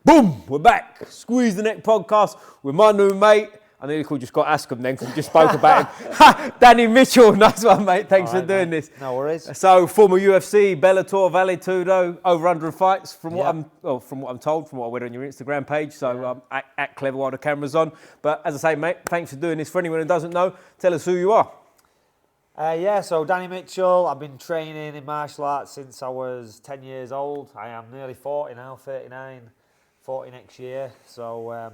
Boom, we're back. Squeeze the Neck podcast with my new mate. I nearly called you Scott Ascombe then because we just spoke about him. Danny Mitchell, nice one, mate. Thanks for doing this. No worries. So, former UFC, Bellator, Vale, Tudo, over 100 fights from what I'm told, from what I read on your Instagram page. So, act clever while the camera's on. But as I say, mate, thanks for doing this. For anyone who doesn't know, tell us who you are. So Danny Mitchell, I've been training in martial arts since I was 10 years old. I am nearly 40 now, 39, 40 next year. So, I've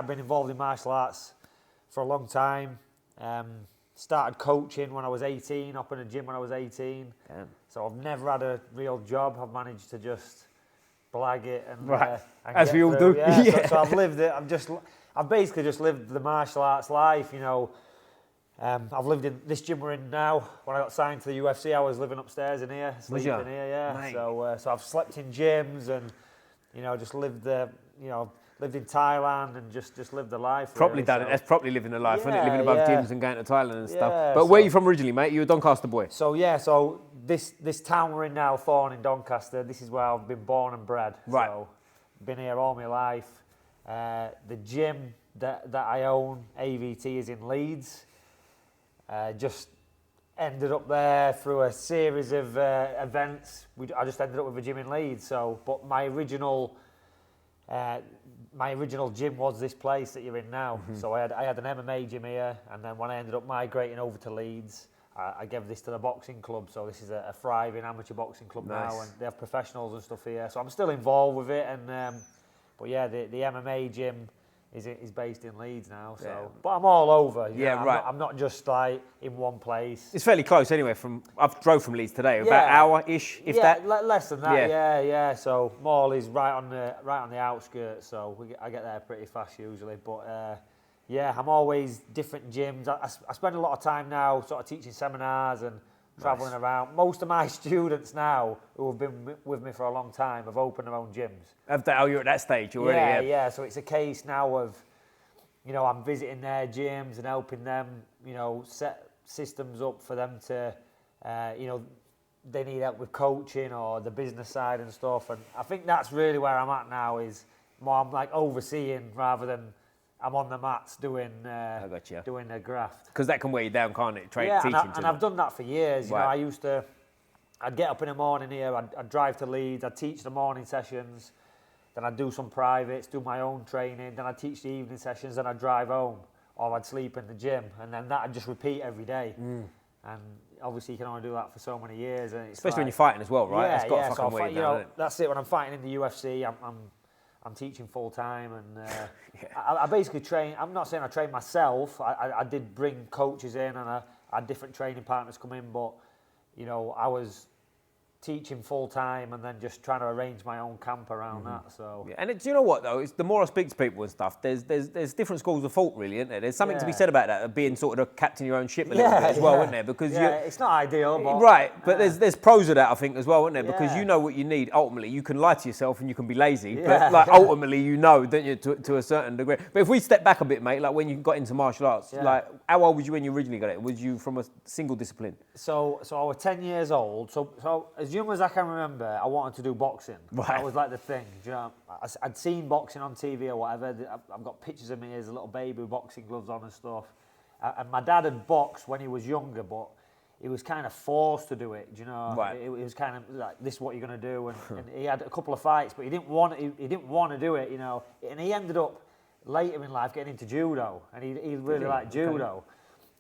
been involved in martial arts for a long time. Started coaching when I was 18, up in a gym when I was 18. Damn. So I've never had a real job. I've managed to just blag it and as we all do. Yeah. So I've lived it. I've basically just lived the martial arts life. You know, I've lived in this gym we're in now. When I got signed to the UFC, I was living upstairs in here, sleeping in here. Yeah. Mate. So I've slept in gyms and just lived lived in Thailand and just lived the life. Properly really. done it. That's properly living the life, isn't it? Living above gyms and going to Thailand and stuff. Yeah, But where are you from originally, mate? You're a Doncaster boy. So this town we're in now, Thorn in Doncaster, this is where I've been born and bred. Right. So been here all my life. The gym that I own, AVT, is in Leeds. Just ended up there through a series of events. I just ended up with a gym in Leeds. But my original gym was this place that you're in now. Mm-hmm. So I had an MMA gym here, and then when I ended up migrating over to Leeds, I gave this to the boxing club. So this is a thriving amateur boxing club now, and they have professionals and stuff here. So I'm still involved with it, and the MMA gym is based in Leeds now. So, but I'm all over. I'm not just like in one place. It's fairly close anyway. I've drove from Leeds today, about an hour-ish, if that. Less than that. Yeah. So Morley's right on the outskirts. So I get there pretty fast usually. But I'm always different gyms. I spend a lot of time now sort of teaching seminars and travelling around. Most of my students now who have been with me for a long time have opened their own gyms. You're at that stage already? Yeah. So it's a case now of, I'm visiting their gyms and helping them, set systems up for them to, they need help with coaching or the business side and stuff. And I think that's really where I'm at now, is more I'm like overseeing rather than I'm on the mats doing the graft. Because that can weigh you down, can't it? Teaching and I've done that for years. I'd get up in the morning here, I'd drive to Leeds, I'd teach the morning sessions, then I'd do some privates, do my own training, then I'd teach the evening sessions, then I'd drive home, or I'd sleep in the gym, and then that'd just repeat every day. And obviously you can only do that for so many years. And especially when you're fighting as well, right? It's got to fucking weigh you down, that's it. When I'm fighting in the UFC, I'm teaching full time, and I basically train. I'm not saying I train myself. I did bring coaches in, and I had different training partners come in, but I was teaching full time and then just trying to arrange my own camp around that. So and do you know what though? It's the more I speak to people and stuff, there's different schools of thought, really, isn't there? There's something to be said about that, of being sort of the captain of your own ship a little bit as well, isn't there? Because it's not ideal, but there's pros of that, I think, as well, isn't there? Because you know what you need. Ultimately, you can lie to yourself and you can be lazy, but ultimately, don't you, to a certain degree. But if we step back a bit, mate, like when you got into martial arts, like how old was you when you originally got it? Was you from a single discipline? So I was 10 years old. So as young as I can remember, I wanted to do boxing. Right. That was like the thing. I'd seen boxing on TV or whatever. I've got pictures of me as a little baby with boxing gloves on and stuff. And my dad had boxed when he was younger, but he was kind of forced to do it. Right. It was kind of like, this is what you're going to do. And he had a couple of fights, but he didn't want to do it. And he ended up later in life getting into judo, and he really liked judo.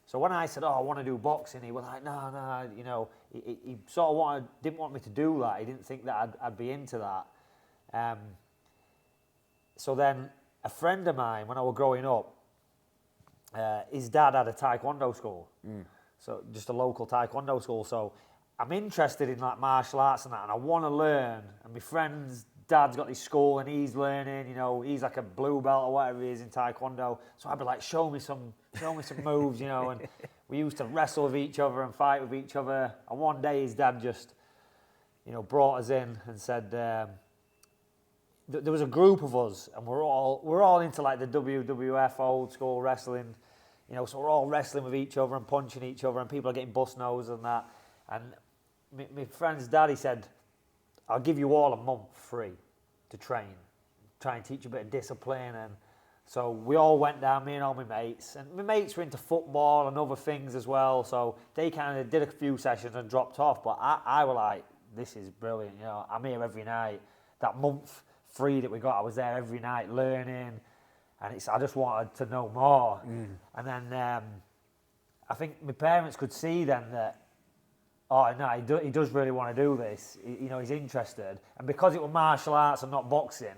So when I said, I want to do boxing, he was like, no, he sort of didn't want me to do that. He didn't think that I'd be into that. So then a friend of mine, when I was growing up, his dad had a taekwondo school. So just a local taekwondo school. So I'm interested in like martial arts and that, and I want to learn. And my friend's dad's got this school and he's learning, he's like a blue belt or whatever he is in taekwondo. So I'd be like, show me some moves, and we used to wrestle with each other and fight with each other. And one day his dad just, brought us in and said, there was a group of us and we're all into like the WWF old school wrestling, so we're all wrestling with each other and punching each other, and people are getting bust nose and that. And my friend's daddy said, I'll give you all a month free to train. try and teach a bit of discipline. And so we all went down, me and all my mates. And my mates were into football and other things as well. So they kind of did a few sessions and dropped off. But I was like, this is brilliant. You know, I'm here every night. That month free that we got, I was there every night learning. And I just wanted to know more. And then I think my parents could see then that, oh, no, he does really want to do this. You know, he's interested. And because it was martial arts and not boxing,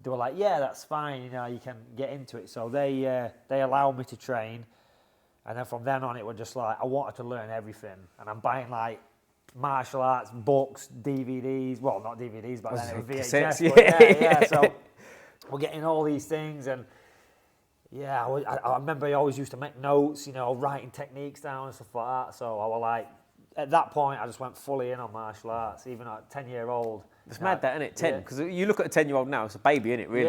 they were like, yeah, that's fine, you know, you can get into it. So they allowed me to train. And then from then on, it was just like, I wanted to learn everything. And I'm buying like martial arts books, DVDs. Well, not DVDs, but then it was VHS. Yeah. So we're getting all these things. And yeah, I remember I always used to make notes, you know, writing techniques down and stuff like that. So I was like, at that point, I just went fully in on martial arts, even at 10-year-old. It's mad that, isn't it? 10, because you look at a 10-year-old now, it's a baby, isn't it? Really,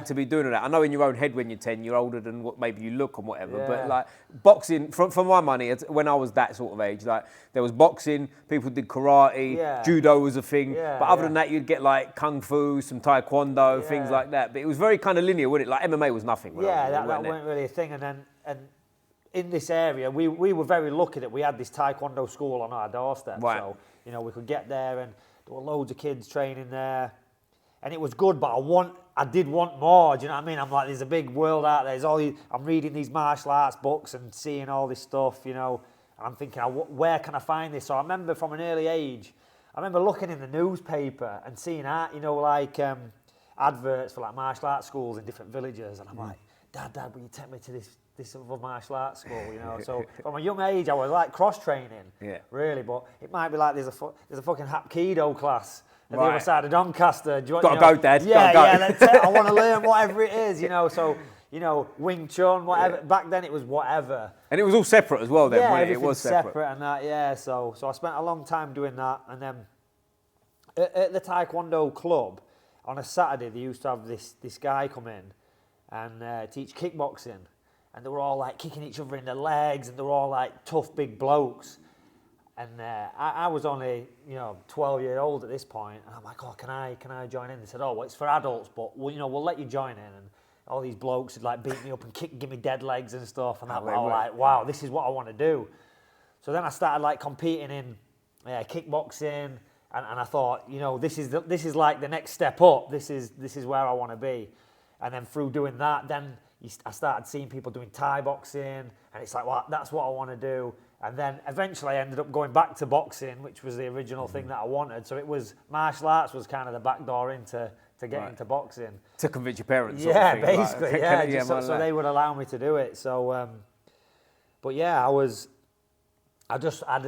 to be doing that. I know in your own head when you're 10, you're older than what maybe you look and whatever. But like boxing, for my money, when I was that sort of age, like there was boxing, people did karate, judo was a thing. But other than that, you'd get like kung fu, some taekwondo, things like that. But it was very kind of linear, wasn't it? Like MMA was nothing. That wasn't really a thing. And in this area, we were very lucky that we had this taekwondo school on our doorstep. Right. So, you know, we could get there and there were loads of kids training there. And it was good, but I did want more, do you know what I mean? I'm like, there's a big world out there. I'm reading these martial arts books and seeing all this stuff, you know. And I'm thinking, where can I find this? So I remember from an early age, I remember looking in the newspaper and seeing you know, like adverts for like martial arts schools in different villages. And I'm like, Dad, will you take me to this other martial arts school, you know? So from a young age, I was like cross-training, really. But it might be like there's a fucking Hapkido class at the other side of Doncaster. Do you want, go, Dad. I want to learn whatever it is, you know. So, you know, Wing Chun, whatever. Back then it was whatever. And it was all separate as well then, yeah, wasn't it? It was separate and that, So I spent a long time doing that. And then at the Taekwondo club, on a Saturday, they used to have this guy come in and teach kickboxing. And they were all like kicking each other in the legs, and they were all like tough big blokes. And I was only, you know, 12 years old at this point, and I'm like, oh, can I join in? They said, oh, well, it's for adults, but we'll let you join in. And all these blokes would like beat me up and give me dead legs and stuff, and I was like, wow, this is what I want to do. So then I started like competing in kickboxing, and I thought, you know, this is like the next step up. This is where I want to be. And then through doing that, then I started seeing people doing Thai boxing, and it's like, well, that's what I want to do. And then eventually I ended up going back to boxing, which was the original thing that I wanted. So it was, martial arts was kind of the back door into get into boxing. To convince your parents? Yeah, basically, like, so they would allow me to do it. So, but yeah, I just had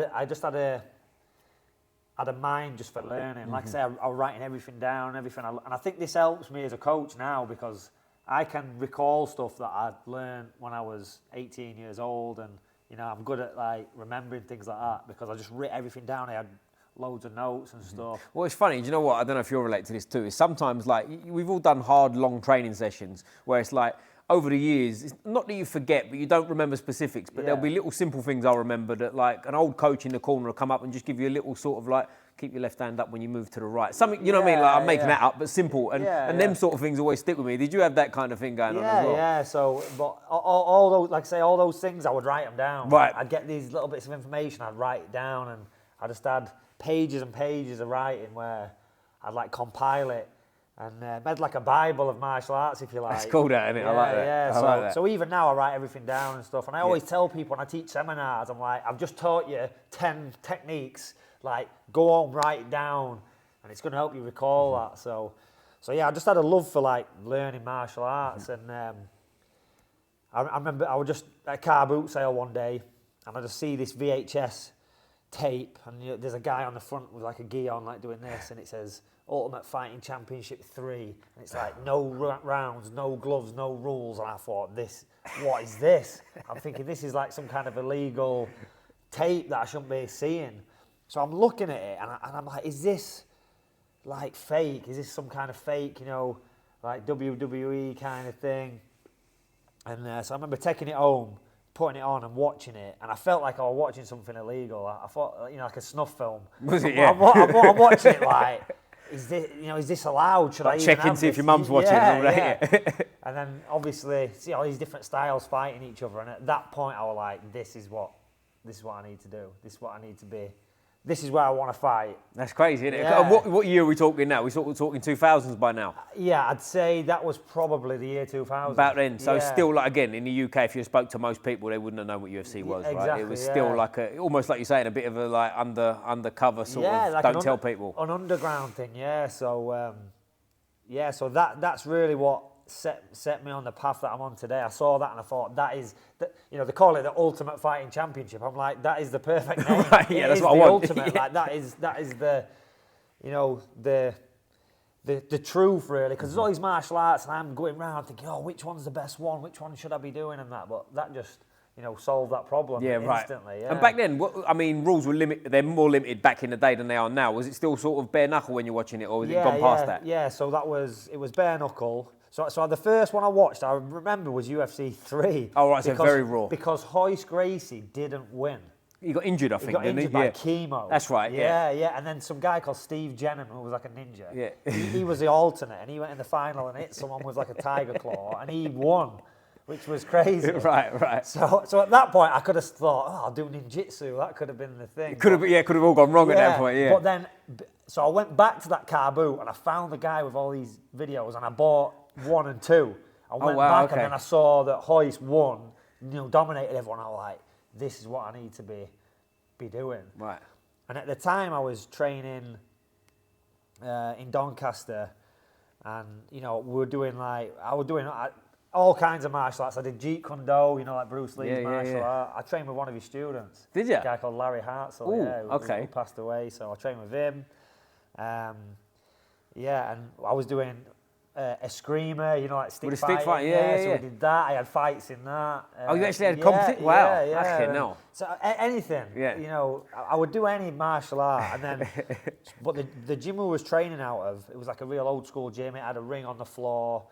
a mind just for learning. Like I say, I was writing everything down, and I think this helps me as a coach now, because I can recall stuff that I learned when I was 18 years old, and you know, I'm good at like remembering things like that because I just wrote everything down. I had loads of notes and stuff. Well, it's funny, do you know what? I don't know if you're related to this too. Is sometimes like we've all done hard, long training sessions where it's like over the years, it's not that you forget, but you don't remember specifics. But there'll be little simple things I'll remember that, like an old coach in the corner will come up and just give you a little sort of like, keep your left hand up when you move to the right. Something, you know what I mean? Like I'm making that up, but simple. And them sort of things always stick with me. Did you have that kind of thing going on as well? Yeah. So, but all those, like I say, all those things, I would write them down. Right. I'd get these little bits of information, I'd write it down, and I just had pages and pages of writing where I'd like compile it. And made like a Bible of martial arts, if you like. That's cool, that, isn't it? I like that. Yeah, I like that. So even now I write everything down and stuff. And I always tell people when I teach seminars, I'm like, I've just taught you 10 techniques. Like, go home, write it down, and it's going to help you recall that. So yeah, I just had a love for like learning martial arts. And I remember I was just at a car boot sale one day, and I just see this VHS tape, and you know, there's a guy on the front with like a gi on, like doing this, and it says Ultimate Fighting Championship 3, and it's like no rounds, no gloves, no rules. And I thought, what is this? I'm thinking this is like some kind of illegal tape that I shouldn't be seeing. So I'm looking at it, and I'm like, is this like fake? Is this some kind of fake, you know, like WWE kind of thing? And so I remember taking it home, putting it on and watching it, and I felt like I was watching something illegal. I thought, you know, like a snuff film. Was it? I'm watching it like, is this allowed? Should I even check in, have see if this? your mum's watching and all that. Yeah. And then obviously see all these different styles fighting each other. And at that point, I was like, this is what I need to do. This is what I need to be. This is where I want to fight. That's crazy, isn't it? Yeah. What year are we talking now? We're talking 2000s by now. Yeah, I'd say that was probably the year 2000. About then. So yeah. still, like, again, in the UK, if you spoke to most people, they wouldn't have known what UFC was, right? Exactly, It was still like almost like you're saying, a bit of a like undercover sort of, like don't tell people. An underground thing, yeah. So, so that's really what set me on the path that I'm on today. I saw that and I thought they call it the Ultimate Fighting Championship. I'm like, that is the perfect name. Right, yeah, that's what I want. Ultimate, like that is the, the truth really. Because there's all these martial arts and I'm going around thinking, which one's the best one? Which one should I be doing and that? But that just solved that problem instantly. Yeah. And back then, rules were limited. They're more limited back in the day than they are now. Was it still sort of bare knuckle when you're watching it, or was it gone past that? Yeah, so it was bare knuckle. So the first one I watched, I remember, was UFC 3. Oh, right, so very raw. Because Hoist Gracie didn't win. He got injured, I think, didn't he? He got injured by chemo. That's right, Yeah. And then some guy called Steve Jenham, who was like a ninja. Yeah. He was the alternate, and he went in the final and hit someone with like a tiger claw, and he won, which was crazy. Right. So at that point, I could have thought, I'll do ninjutsu. That could have been the thing. It could have all gone wrong at that point, yeah. But then, so I went back to that car boot, and I found the guy with all these videos, and I bought 1 and 2. I went back and then I saw that Hoist won, dominated everyone. I was like, this is what I need to be doing. Right. And at the time I was training in Doncaster, and we were doing all kinds of martial arts. I did Jeet Kune Do, like Bruce Lee's martial art. I trained with one of his students. Did you? A guy called Larry Hartzell, who passed away. So I trained with him. And I was doing a screamer, like stick fighting. Stick fight, So we did that. I had fights in that. You actually had competition? Wow. Yeah. No. So anything. Yeah. I would do any martial art, and then, but the gym we was training out of, it was like a real old school gym. It had a ring on the floor,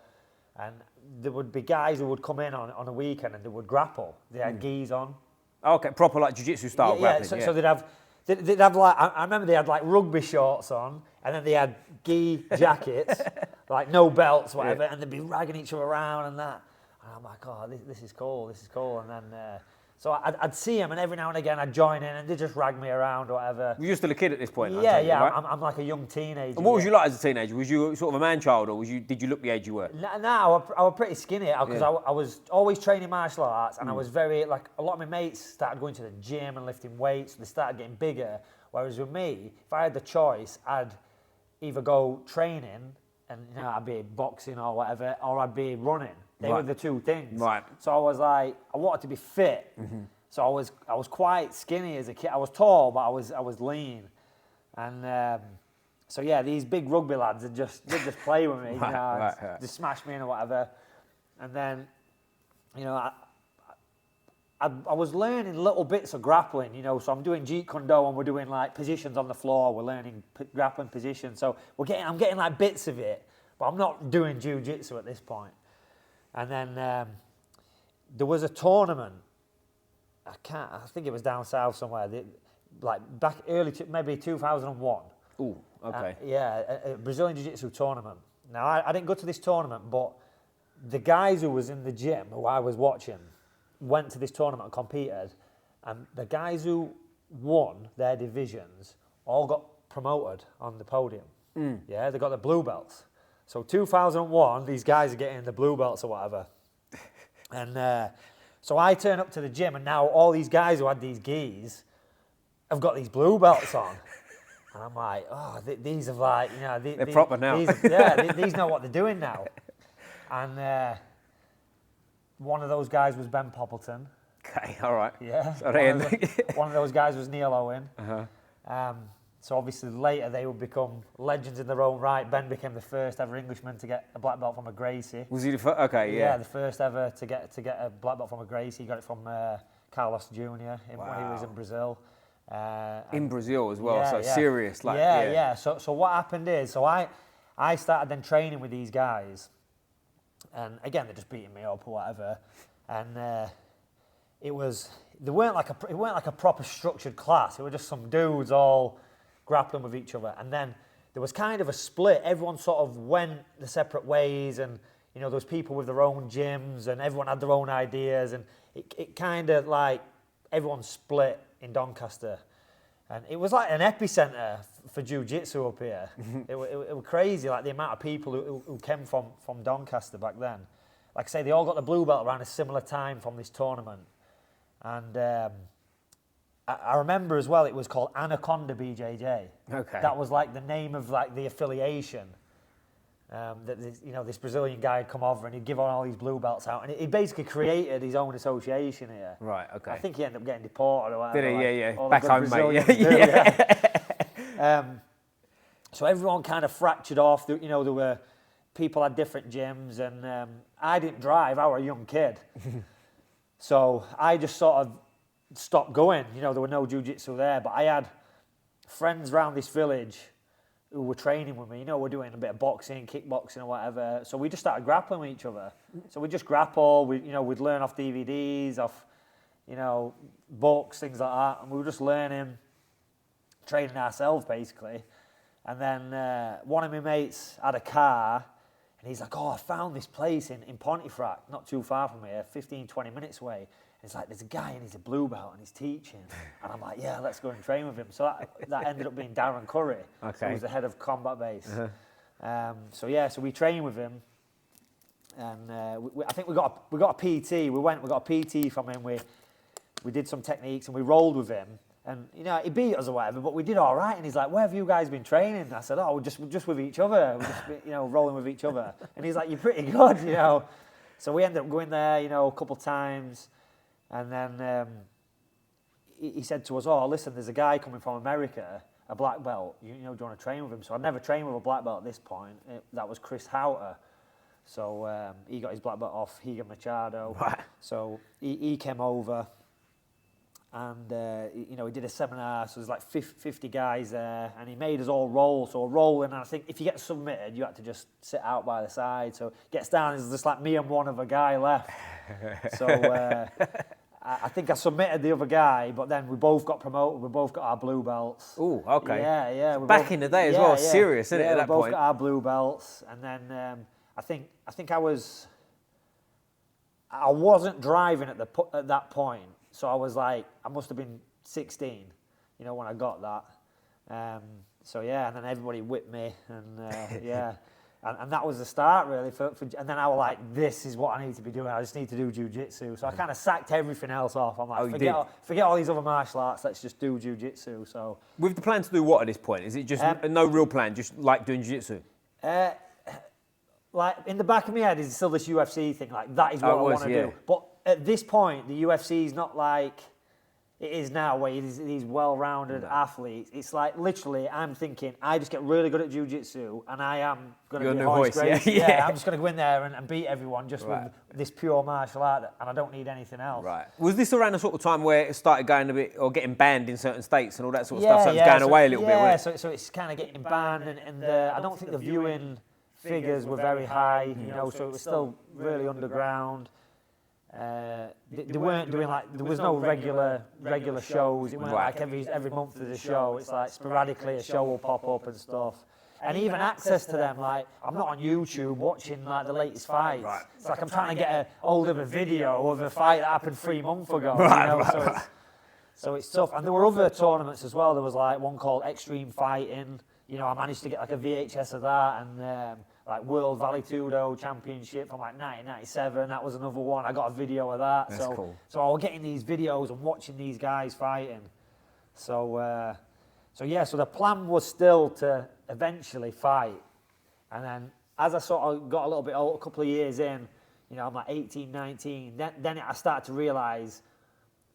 and there would be guys who would come in on a weekend and they would grapple. They had gis on. Okay, proper like Jiu Jitsu style grappling. So they'd have like, I remember they had like rugby shorts on, and then they had gi jackets, like no belts, whatever, and they'd be ragging each other around and that. And I'm like, this is cool. And then, so I'd see them, and every now and again I'd join in, and they'd just rag me around or whatever. Were you still a kid at this point? Yeah. Right? I'm like a young teenager. And what was you like as a teenager? Was you sort of a man-child, or did you look the age you were? No, I was pretty skinny, because I was always training martial arts, and I was very, like, a lot of my mates started going to the gym and lifting weights, so they started getting bigger, whereas with me, if I had the choice, I'd either go training, and I'd be boxing or whatever, or I'd be running. They were the two things. Right. So I was like, I wanted to be fit. Mm-hmm. So I was quite skinny as a kid. I was tall, but I was lean. And these big rugby lads they'd just play with me, just smash me in or whatever. And then, I was learning little bits of grappling, so I'm doing Jeet Kune Do and we're doing like positions on the floor, we're learning grappling positions. So I'm getting like bits of it, but I'm not doing Jiu Jitsu at this point. And then there was a tournament, I think it was down south somewhere, like back maybe 2001. Ooh, okay. A Brazilian Jiu-Jitsu tournament. Now, I didn't go to this tournament, but the guys who was in the gym, who I was watching, went to this tournament and competed, and the guys who won their divisions all got promoted on the podium. Yeah, they got the blue belts. So 2001, these guys are getting the blue belts or whatever. And so I turn up to the gym, and now all these guys who had these gis have got these blue belts on. And I'm like, these are like, they're proper now. These know what they're doing now. And one of those guys was Ben Poppleton. Okay, all right. Yeah. One of those guys was Neil Owen. Uh-huh. So obviously later they would become legends in their own right. Ben became the first ever Englishman to get a black belt from a Gracie. Was he the first? Okay, yeah. Yeah, the first ever to get a black belt from a Gracie. He got it from Carlos Jr. When he was in Brazil. In Brazil as well, serious. Like, So what happened is, so I started then training with these guys, and again they're just beating me up or whatever, and it weren't like a proper structured class. It were just some dudes all grappling with each other, and then there was kind of a split. Everyone sort of went the separate ways, and there was people with their own gyms, and everyone had their own ideas, and it kind of like everyone split in Doncaster, and it was like an epicenter for Jiu Jitsu up here. It was crazy, like the amount of people who came from Doncaster back then. Like I say, they all got the blue belt around a similar time from this tournament, and I remember as well, it was called Anaconda BJJ. Okay. That was like the name of like the affiliation. That this Brazilian guy had come over and he'd give all these blue belts out, and he basically created his own association here. Right. Okay. I think he ended up getting deported or whatever. Did he? Like, yeah. Back home, mate. Yeah. So everyone kind of fractured off. There were people had different gyms, and I didn't drive. I was a young kid, so I just sort of stopped going. There were no jiu-jitsu there, but I had friends around this village who were training with me. We're doing a bit of boxing, kickboxing or whatever. So we just started grappling with each other. So we just grapple. We'd learn off DVDs, off, books, things like that. And we were just learning, training ourselves basically. And then one of my mates had a car, and he's like, I found this place in Pontefract, not too far from here, 15, 20 minutes away. It's like, there's a guy and he's a blue belt and he's teaching. And I'm like, yeah, let's go and train with him. So that ended up being Darren Curry. Okay. Who was the head of combat base. So we trained with him. And I think we got a PT. We got a PT from him. We did some techniques and we rolled with him. And, he beat us or whatever, but we did all right. And he's like, where have you guys been training? And I said, we're just with each other. We're just, rolling with each other. And he's like, you're pretty good, So we ended up going there, a couple of times. And then he said to us, listen, there's a guy coming from America, a black belt. Do you want to train with him? So I'd never trained with a black belt at this point. That was Chris Houter. So he got his black belt off Higa Machado. Right. So he came over and, he did a seminar. So there's like 50 guys there. And he made us all roll. So we're rolling. And I think if you get submitted, you had to just sit out by the side. So it gets down, it's just like me and one other guy left. So I think I submitted the other guy, but then we both got promoted. We both got our blue belts. Oh, okay. Yeah. Back in the day as well, serious, isn't it? At that we both point. got our blue belts, and then I think I wasn't driving at that point, so I was like, I must have been 16, when I got that. And then everybody whipped me, and And that was the start, really. And then I was like, this is what I need to be doing. I just need to do jiu-jitsu. So I kind of sacked everything else off. I'm like, forget all these other martial arts. Let's just do jiu-jitsu. So, with the plan to do what at this point? Is it just no real plan, just like doing jiu-jitsu? Like, in the back of my head is still this UFC thing. Like, that is what I want to do. But at this point, the UFC is not like it is now, where these well-rounded athletes. It's like, literally, I'm thinking, I just get really good at jiu-jitsu, and I am going to be Hoist Gracie. Yeah, I'm just going to go in there and beat everyone just with this pure martial art, and I don't need anything else. Right. Was this around the sort of time where it started going a bit, or getting banned in certain states and all that sort of stuff? So it's going away a little bit, wasn't it? So it's kind of getting banned, and I don't think the viewing figures were very high, so it was still really underground. They weren't doing there was no regular shows. It weren't like every month there's a show. It's like sporadically a show will pop up and stuff. And even access to them, like, I'm not on YouTube watching like the latest fights. Right. It's like I'm trying to get a hold of a video of a fight that happened 3 months ago. So it's tough. And there were other tournaments as well. There was like one called Extreme Fighting. I managed to get like a VHS of that, and like World Vale Tudo Championship from like 1997. That was another one. I got a video of that. That's cool. So I was getting these videos and watching these guys fighting. So the plan was still to eventually fight. And then as I sort of got a little bit old, a couple of years in, I'm like 18, 19, then I started to realise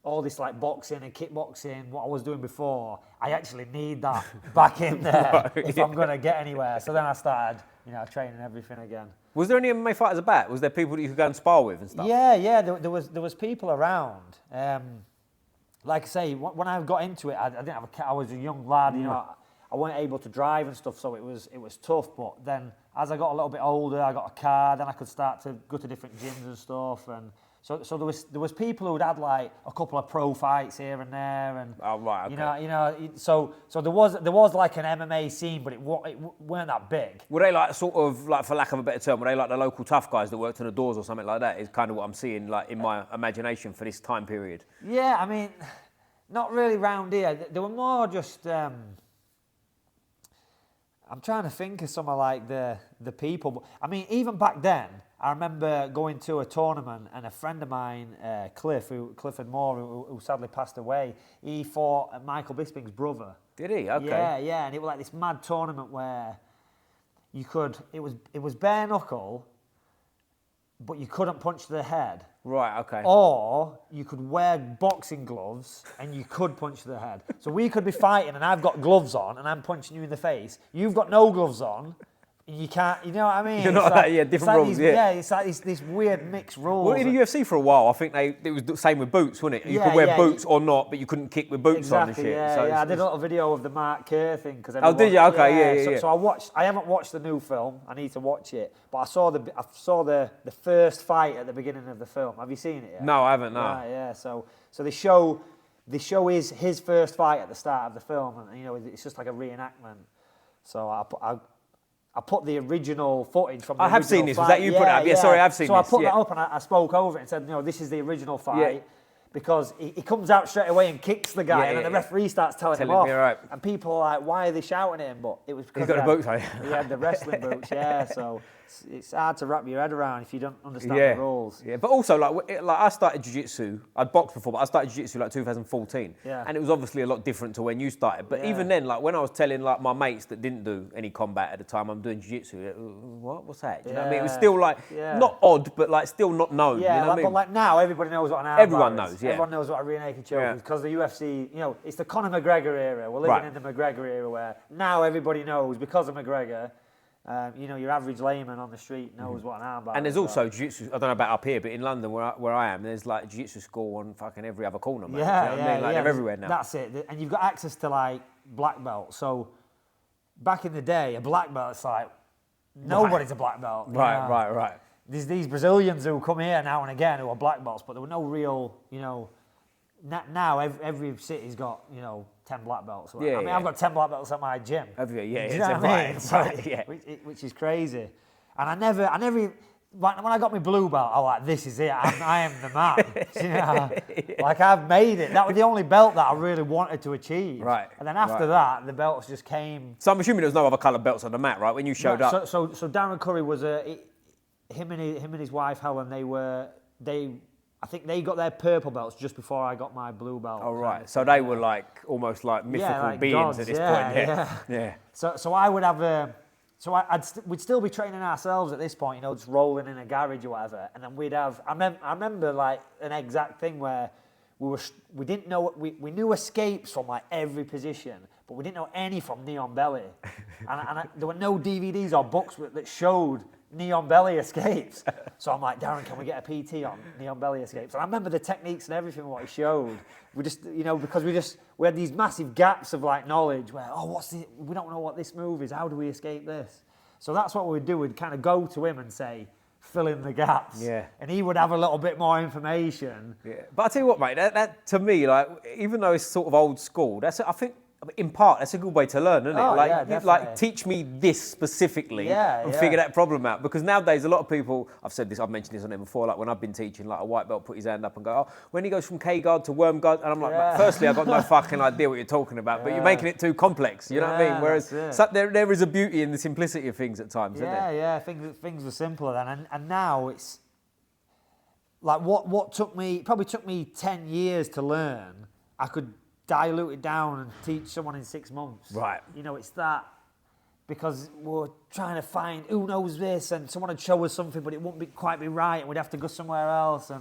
all this like boxing and kickboxing, what I was doing before, I actually need that back in there if I'm going to get anywhere. So then I started, training everything again. Was there any MMA fighters about? Was there people that you could go and spar with and stuff? Yeah. There was people around. Like I say, when I got into it, I didn't have I was a young lad. I wasn't able to drive and stuff, so it was tough. But then, as I got a little bit older, I got a car. Then I could start to go to different gyms and stuff. And So there was people who'd had like a couple of pro fights here and there, and oh, right, okay. So there was like an MMA scene, but it weren't that big. Were they like sort of like, for lack of a better term, were they like the local tough guys that worked on the doors or something like that? Is kind of what I'm seeing like in my imagination for this time period. Yeah, I mean, not really round here. They were more just. I'm trying to think of some of like the people. I mean, even back then, I remember going to a tournament and a friend of mine, Clifford Moore, who sadly passed away, he fought Michael Bisping's brother. Did he? Okay. Yeah, and it was like this mad tournament where you could, it was bare knuckle, but you couldn't punch to the head. Right, okay. Or you could wear boxing gloves and you could punch to the head. So we could be fighting and I've got gloves on and I'm punching you in the face. You've got no gloves on. You can't, you know what I mean? You're not like, different rules, Yeah, it's like this weird mixed rules. Well, in the UFC for a while, I think it was the same with boots, wasn't it? You could wear boots or not, but you couldn't kick with boots on and shit. Yeah, I did a little video of the Mark Kerr thing. Oh, did you? Okay, yeah. So I haven't watched the new film. I need to watch it. But I saw the first fight at the beginning of the film. Have you seen it yet? No, I haven't, no. Right, yeah, so they show is his first fight at the start of the film, and it's just like a reenactment. So I put the original footage from the I have original seen this. fight. Was that you put it up? Yeah, sorry, I've seen this. So I put that up and I spoke over it and said, this is the original fight. Because he comes out straight away and kicks the guy, and then the referee starts telling him off. Right. And people are like, why are they shouting at him? But it was because he's got the boots on. He had the wrestling boots, so it's hard to wrap your head around if you don't understand the rules. Yeah, but also, like I started Jiu Jitsu. I'd boxed before, but I started Jiu Jitsu like 2014. Yeah. And it was obviously a lot different to when you started. But even then, like when I was telling like my mates that didn't do any combat at the time, I'm doing Jiu Jitsu. What's that? Do you know what I mean? It was still like not odd, but like still not known. Yeah, you know what I mean? But like now, everybody knows what an armbar Everyone is. knows. Yeah. Everyone knows what a rear naked choke is because the UFC. It's the Conor McGregor era. We're living in the McGregor era where now everybody knows because of McGregor. Your average layman on the street knows what an armbar is. And there's also jiu-jitsu, I don't know about up here, but in London where I am, there's like jiu-jitsu school on fucking every other corner, man. Yeah, you know what I mean? Like they're everywhere now. That's it. And you've got access to like black belts. So back in the day, a black belt's like, nobody's a black belt. Right. There's these Brazilians who come here now and again who are black belts, but there were no real, now every city's got, 10 black belts. I've got 10 black belts at my gym. Do you know what I mean? Right. Which is crazy. And I never, when I got my blue belt, I was like, this is it. I am the man. Like I've made it. That was the only belt that I really wanted to achieve. Right. And then after that, the belts just came. So I'm assuming there was no other coloured belts on the mat, right? When you showed up. So Darren Curry was him and his wife Helen. I think they got their purple belts just before I got my blue belt. Oh, right. So they were like almost like mythical beings gods, at this point. Yeah. So I would have we'd still be training ourselves at this point, just rolling in a garage or whatever. And then we'd have, I remember like an exact thing where we didn't know, we knew escapes from like every position, but we didn't know any from Neon Belly. and there were no DVDs or books that showed Neon Belly escapes. So I'm like, Darren, can we get a PT on Neon Belly escapes? And I remember the techniques and everything what he showed. We just, because we had these massive gaps of like knowledge where, we don't know what this move is. How do we escape this? So that's what we'd do. We'd kind of go to him and say, fill in the gaps. Yeah. And he would have a little bit more information. Yeah. But I tell you what, mate, that to me, like, even though it's sort of old school, I think in part, that's a good way to learn, isn't it? Like teach me this specifically and figure that problem out. Because nowadays, a lot of people, I've mentioned this on it before, like when I've been teaching, like a white belt put his hand up and go, when he goes from K-guard to worm guard, and I'm like, firstly, I've got no fucking idea what you're talking about, but you're making it too complex, you know what I mean? Whereas there is a beauty in the simplicity of things at times, isn't there? Yeah, things were simpler then. And now it's, like what probably took me 10 years to learn, I could dilute it down and teach someone in 6 months. Right. It's that, because we're trying to find who knows this, and someone would show us something, but it wouldn't quite be right, and we'd have to go somewhere else.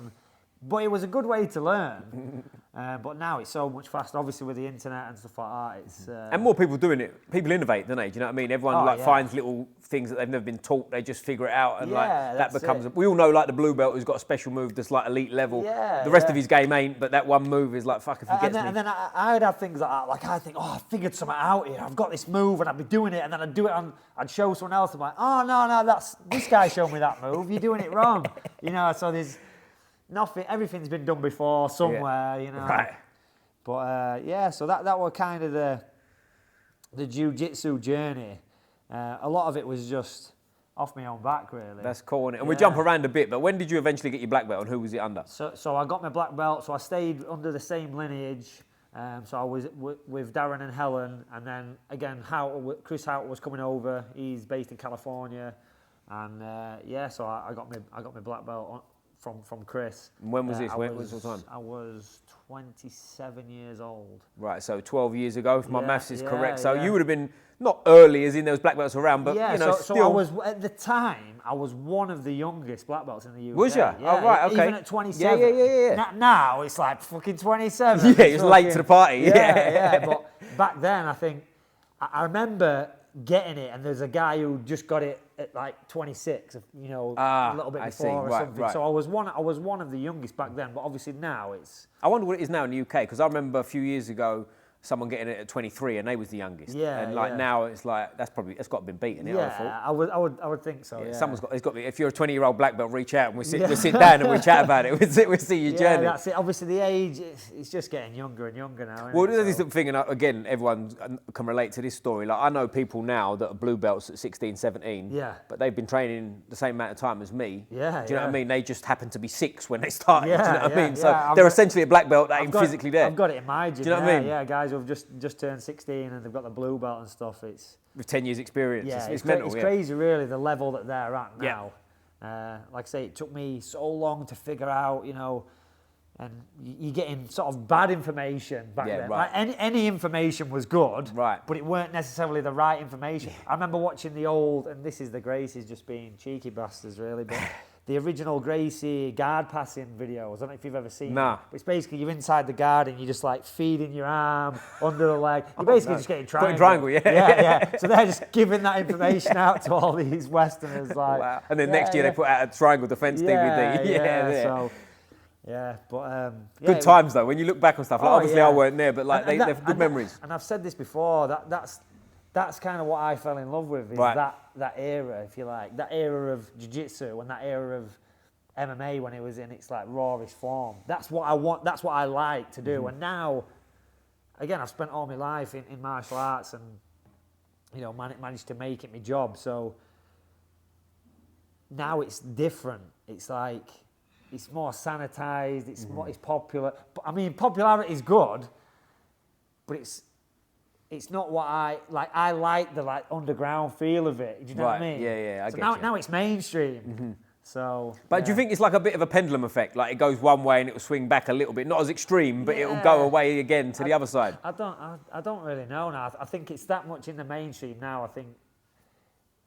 But it was a good way to learn. But now it's so much faster, obviously with the internet and stuff like that. It's and more people doing it. People innovate, don't they? Do you know what I mean? Everyone finds little things that they've never been taught. They just figure it out, and that becomes. We all know like the blue belt who's got a special move that's like elite level. The rest of his game ain't, but that one move is like fuck if he gets me. And then I'd have things like that. Like I think, I figured something out here. I've got this move, and I'd be doing it, and then I'd do it on. I'd show someone else. I'm like, oh no, that's this guy showed me that move. You're doing it wrong. So there's. nothing. Everything's been done before somewhere, you know. Right. But yeah, so that was kind of the jiu-jitsu journey. A lot of it was just off my own back, really. That's cool, and we jump around a bit, but when did you eventually get your black belt and who was it under? So I got my black belt, so I stayed under the same lineage. So I was with Darren and Helen, and then again, Chris Houghton was coming over. He's based in California, and so I got my black belt from Chris. And when was this? When was the time? I was 27 years old. Right, so 12 years ago, if my maths is correct. So yeah. you would have been not early, as in there was black belts around, but yeah, you know, so I was at the time. I was one of the youngest black belts in the UK. Was you? Yeah, oh, right, okay. Even at 27. Yeah. Now it's like fucking 27. Yeah, it's late to the party. Yeah. But back then, I think I remember getting it, and there's a guy who just got it at like 26. You know, a little bit before or something. Right. So I was one of the youngest back then. But obviously now it's. I wonder what it is now in the UK, because I remember a few years ago someone getting it at 23 and they was the youngest. Yeah, and like now it's like it's got to be beaten. Yeah, I would think so. Yeah. Someone's got. It's got to be. If you're a 20-year-old black belt, reach out and we'll sit down and we chat about it. We'll see your journey. Yeah, that's it. Obviously, the age it's just getting younger and younger now. Well, there's this thing, and again, everyone can relate to this story. Like I know people now that are blue belts at 16, 17. Yeah. But they've been training the same amount of time as me. Yeah. Do you know what I mean? They just happened to be 6 when they started. Yeah, do you know what I mean? So yeah. they're essentially a black belt that ain't physically there. I've got it in my gym. Do you know what I mean? Yeah, guys who've just turned 16 and they've got the blue belt and stuff. It's with 10 years experience. Yeah, it's mental. It's crazy, really, the level that they're at now. Yeah. Like I say, it took me so long to figure out, you know, and you're getting sort of bad information back then. Right. Like any information was good, right, but it weren't necessarily the right information. I remember watching the old, and this is the Gracies just being cheeky bastards, really, but the original Gracie guard passing videos. I don't know if you've ever seen them. But it's basically you're inside the guard and you're just like feeding your arm under the leg. You're basically just getting triangle. Yeah. So they're just giving that information out to all these Westerners. Like, wow. And then next year they put out a triangle defense DVD. But good times though. When you look back on stuff, like obviously I weren't there, but like they're good memories. And I've said this before. That's kind of what I fell in love with. Is that era, if you like, that era of jiu-jitsu and that era of MMA when it was in its like rawest form. That's what I want. That's what I like to do. And now, again, I've spent all my life in martial arts and you know managed to make it my job. So now it's different. It's like. It's more sanitized. It's popular. But, I mean, popularity is good, but it's not what I like. I like the like underground feel of it. Do you know what I mean? Yeah. I so get now, you. now it's mainstream. So. But do you think it's like a bit of a pendulum effect? Like it goes one way and it will swing back a little bit, not as extreme, but it will go away again to the other side. I don't really know now. I think it's that much in the mainstream now. I think,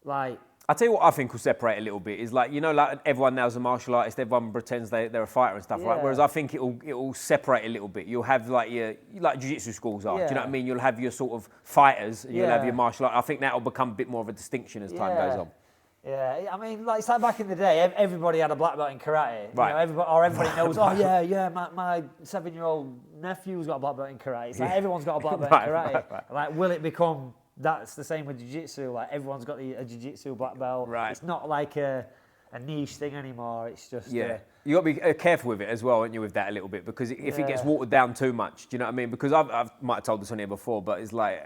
like. I'll tell you what I think will separate a little bit is like, you know, like everyone now's a martial artist, everyone pretends they're a fighter and stuff, right? Whereas I think it'll separate a little bit. You'll have like like jiu-jitsu schools are, do you know what I mean? You'll have your sort of fighters and you'll have your martial art. I think that'll become a bit more of a distinction as time goes on. Yeah, I mean, like, it's like back in the day, everybody had a black belt in karate. Right. You know, everybody knows, my 7-year-old nephew's got a black belt in karate. It's like everyone's got a black belt in karate. Right. Like, will it become... That's the same with jiu-jitsu. Like everyone's got a jiu-jitsu black belt. Right. It's not like a niche thing anymore. It's just you got to be careful with it as well, aren't you, with that a little bit, because if it gets watered down too much, do you know what I mean? Because I might have told this on here before, but it's like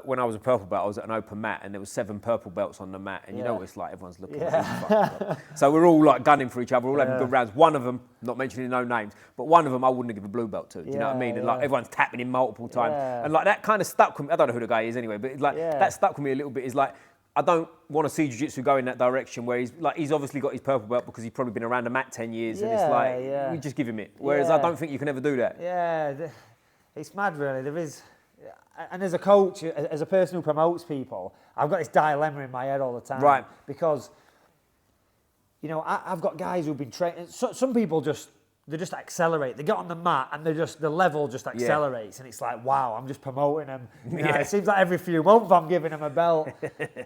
when I was a purple belt, I was at an open mat and there was 7 purple belts on the mat, and you know what it's like, everyone's looking at me. So we're all like gunning for each other, we're all having good rounds. One of them, not mentioning no names, but one of them I wouldn't give a blue belt to. Do you know what I mean? And like everyone's tapping him multiple times, and like that kind of stuck with me. I don't know who the guy is anyway, but it's like that stuck with me a little bit. Is like, I don't want to see jiu-jitsu go in that direction where he's obviously got his purple belt because he's probably been around the mat 10 years and it's like, we just give him it. Whereas I don't think you can ever do that. Yeah, it's mad really. There is, and as a coach, as a person who promotes people, I've got this dilemma in my head all the time. Right. Because, you know, I've got guys who've been training, some people they just accelerate. They get on the mat and the level just accelerates, and it's like, wow, I'm just promoting them. You know, it seems like every few months I'm giving them a belt,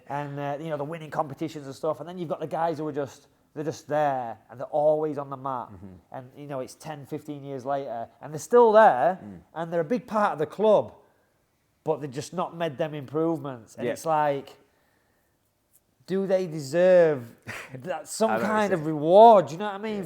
and you know, they're winning competitions and stuff. And then you've got the guys who are they're just there and they're always on the mat, and you know, it's 10, 15 years later and they're still there, and they're a big part of the club, but they've just not made them improvements. And it's like, do they deserve some kind of reward? Do you know what I mean?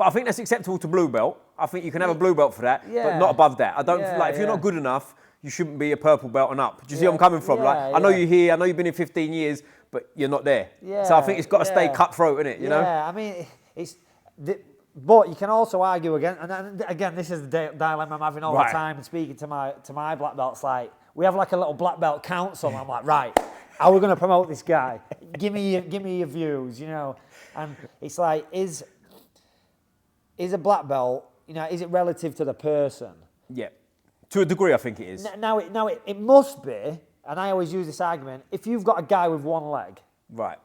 But I think that's acceptable to blue belt. I think you can have a blue belt for that, but Yeah. not above that. I don't Yeah, like if you're not good enough, you shouldn't be a purple belt and up. Do you see where I'm Yeah. coming from? Yeah, Like I know yeah. you're here, I know you've been here 15 years, but you're not there. Yeah, So I think it's got to stay yeah. cutthroat, innit? You know? Yeah, I mean, but you can also argue again, and again, this is the dilemma I'm having all the time. And speaking to my black belts, like we have like a little black belt council. I'm like, right, how are we going to promote this guy? Give me your views, you know. And it's like, is a black belt, you know, is it relative to the person? Yeah. To a degree, I think it is. Now it must be, and I always use this argument. If you've got a guy with one leg, Right.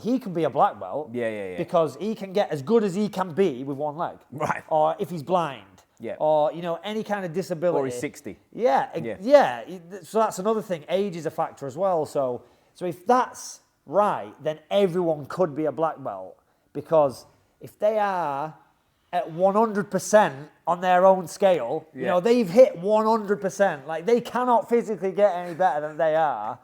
he can be a black belt. Yeah. Because he can get as good as he can be with one leg. Right. Or if he's blind. Yeah. Or, you know, any kind of disability. Or he's 60. Yeah. So that's another thing. Age is a factor as well. So if that's right, then everyone could be a black belt. Because if they are at 100% on their own scale, you know, they've hit 100%. Like, they cannot physically get any better than they are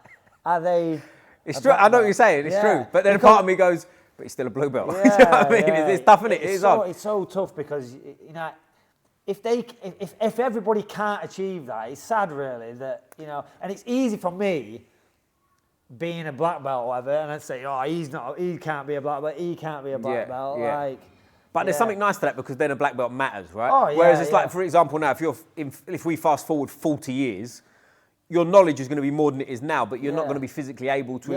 they... It's true. I know what you're saying. It's true. But then a part of me goes, but he's still a blue belt. Yeah, You know what I mean? It's tough, isn't it? It is hard. It's so tough because, you know, if everybody can't achieve that, it's sad really that, you know, and it's easy for me being a black belt or whatever, and I'd say, oh, he can't be a black belt, he can't be a black belt. Like, but there's something nice to that because then a black belt matters, right? Oh, yeah, Whereas it's like, for example, now, if we fast forward 40 years, your knowledge is going to be more than it is now, but you're not going to be physically able to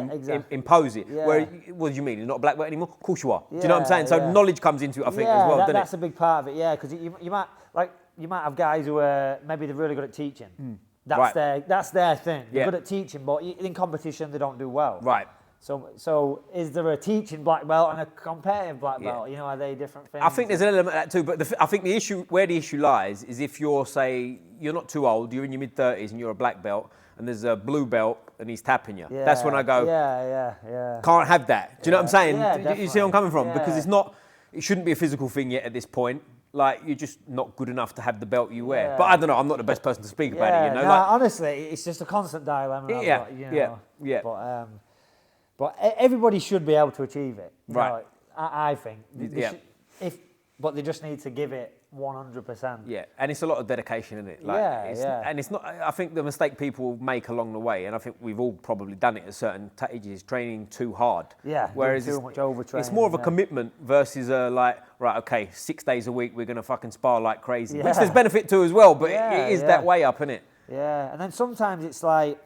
impose it. Yeah. Where, what do you mean? You're not a black belt anymore? Of course you are. Do you know what I'm saying? So Yeah. knowledge comes into it, I think, as well, doesn't that's it? a big part of it, yeah, because you might have guys who are, maybe they're really good at teaching. That's their thing. They're good at teaching, but in competition they don't do well. Right. So is there a teaching black belt and a competitive black belt? You know, are they different things? I think there's an element of that too, but I think the issue lies is if you're, say, you're not too old, you're in your mid-30s and you're a black belt, and there's a blue belt and he's tapping you. Yeah, That's when I go, can't have that. Do you know what I'm saying? Yeah, You see where I'm coming from? Yeah. Because it shouldn't be a physical thing yet at this point. Like, you're just not good enough to have the belt you wear. Yeah. But I don't know, I'm not the best person to speak about it, you know? No, like, honestly, it's just a constant dilemma. Yeah. But everybody should be able to achieve it. You Right. know, I think. But they just need to give it 100%. Yeah, and it's a lot of dedication, isn't it? Like, And it's not. I think the mistake people make along the way, and I think we've all probably done it at certain ages, training too hard. Yeah, whereas too much overtraining. It's more of a commitment versus right, okay, 6 days a week we're going to fucking spar like crazy, which there's benefit to as well, but it is that way up, isn't it? Yeah, and then sometimes it's like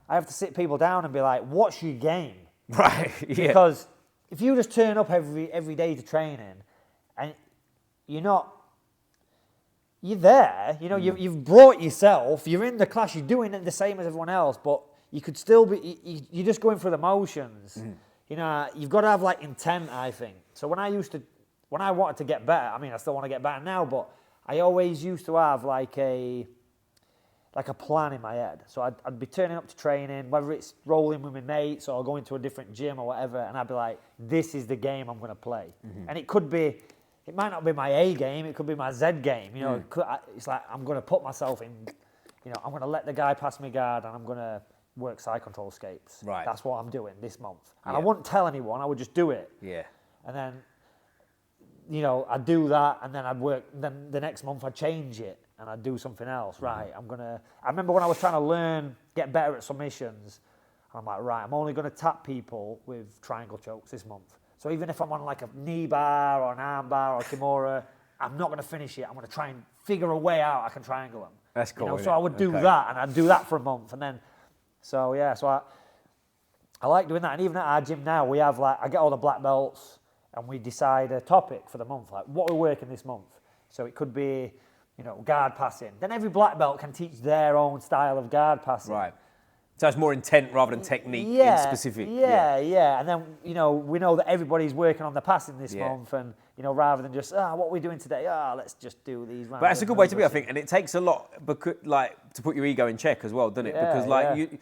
I have to sit people down and be like, "What's your game?" Right. Yeah. Because if you just turn up every day to training, and you're there, you know, you've brought yourself, you're in the class, you're doing it the same as everyone else, but you could still be, you're just going through the motions. You know, you've got to have like intent, I think. So when I wanted to get better, I mean, I still want to get better now, but I always used to have like a plan in my head. So I'd be turning up to training, whether it's rolling with my mates or going to a different gym or whatever, and I'd be like, this is the game I'm going to play. And it might not be my A game, it could be my Z game. You know, it's like I'm going to put myself in, you know, I'm going to let the guy pass me guard and I'm going to work side control escapes. Right. That's what I'm doing this month. And I wouldn't tell anyone, I would just do it. Yeah. And then, you know, I'd do that and then I'd work, then the next month I'd change it and I'd do something else. Right, I remember when I was trying to get better at submissions, I'm like, right, I'm only going to tap people with triangle chokes this month. So even if I'm on like a knee bar or an arm bar or a kimura, I'm not going to finish it. I'm going to try and figure a way out I can triangle them. That's cool. You know, so I would do that, and I'd do that for a month, and then, so I like doing that. And even at our gym now, we have I get all the black belts, and we decide a topic for the month, like what we're working this month. So it could be, you know, guard passing. Then every black belt can teach their own style of guard passing. Right. So it's more intent rather than technique in specific. Yeah. And then, you know, we know that everybody's working on the passing this month and, you know, rather than just, what are we doing today? Let's just do these. But that's a good way to be, I think. And it takes a lot to put your ego in check as well, doesn't it? Because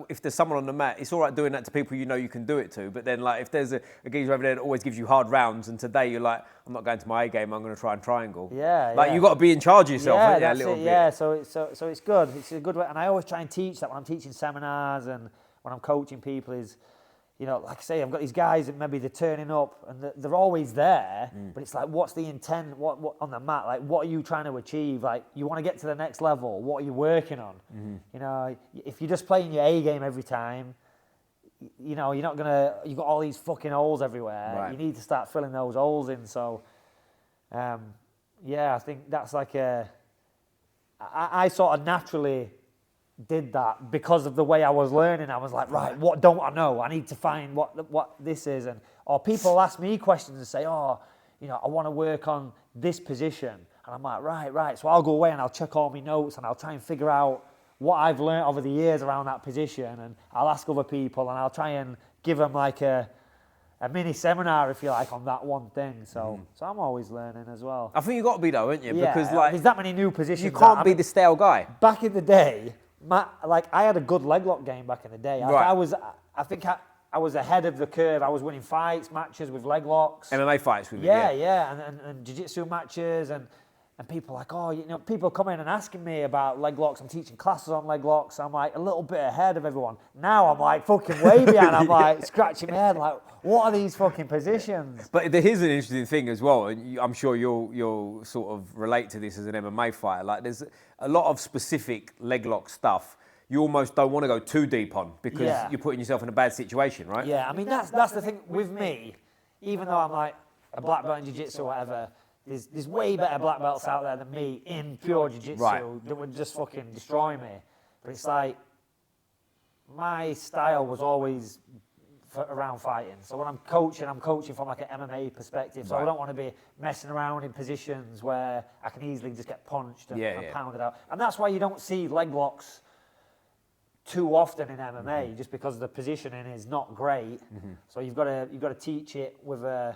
if there's someone on the mat, it's all right doing that to people you know you can do it to. But then if there's a geezer over there that always gives you hard rounds and today you're like, I'm not going to my A game, I'm going to try and triangle. You've got to be in charge of yourself, a little bit. Yeah, so it's good. It's a good way. And I always try and teach that when I'm teaching seminars and when I'm coaching people is, you know, like I say, I've got these guys that maybe they're turning up and they're always there, but it's like, what's the intent? What on the mat? Like, what are you trying to achieve? Like, you want to get to the next level. What are you working on? You know, if you're just playing your A game every time, you know, you've got all these fucking holes everywhere. Right. You need to start filling those holes in. So, yeah, I think that's like I sort of naturally did that because of the way I was learning. I was like, right, what don't I know? I need to find what this is. Or people ask me questions and say, oh, you know, I want to work on this position. And I'm like, right. So I'll go away and I'll check all my notes and I'll try and figure out what I've learned over the years around that position. And I'll ask other people and I'll try and give them like a mini seminar, if you like, on that one thing. So I'm always learning as well. I think you've got to be though, haven't you? Yeah, because like there's that many new positions. You can't be the stale guy. Back in the day, I had a good leg lock game back in the day. I think I was ahead of the curve. I was winning fights, matches with leg locks. MMA fights with and jiu-jitsu matches and people like, oh, you know, people come in and asking me about leg locks. I'm teaching classes on leg locks. I'm like a little bit ahead of everyone. Now I'm like fucking way behind. I'm like scratching my head like, what are these fucking positions? But here's an interesting thing as well, and I'm sure you'll sort of relate to this as an MMA fighter. Like, there's a lot of specific leg lock stuff you almost don't want to go too deep on because you're putting yourself in a bad situation, right? Yeah, I mean that's the thing with me. Even though I'm like a black belt in jiu-jitsu or whatever, there's way better black belts out there than me in pure jiu-jitsu that would just fucking destroy me. But it's like my style was always around fighting. So when I'm coaching from like an MMA perspective. So I don't want to be messing around in positions where I can easily just get punched and pounded out. And that's why you don't see leg locks too often in MMA, just because the positioning is not great. So you've got to teach it with a,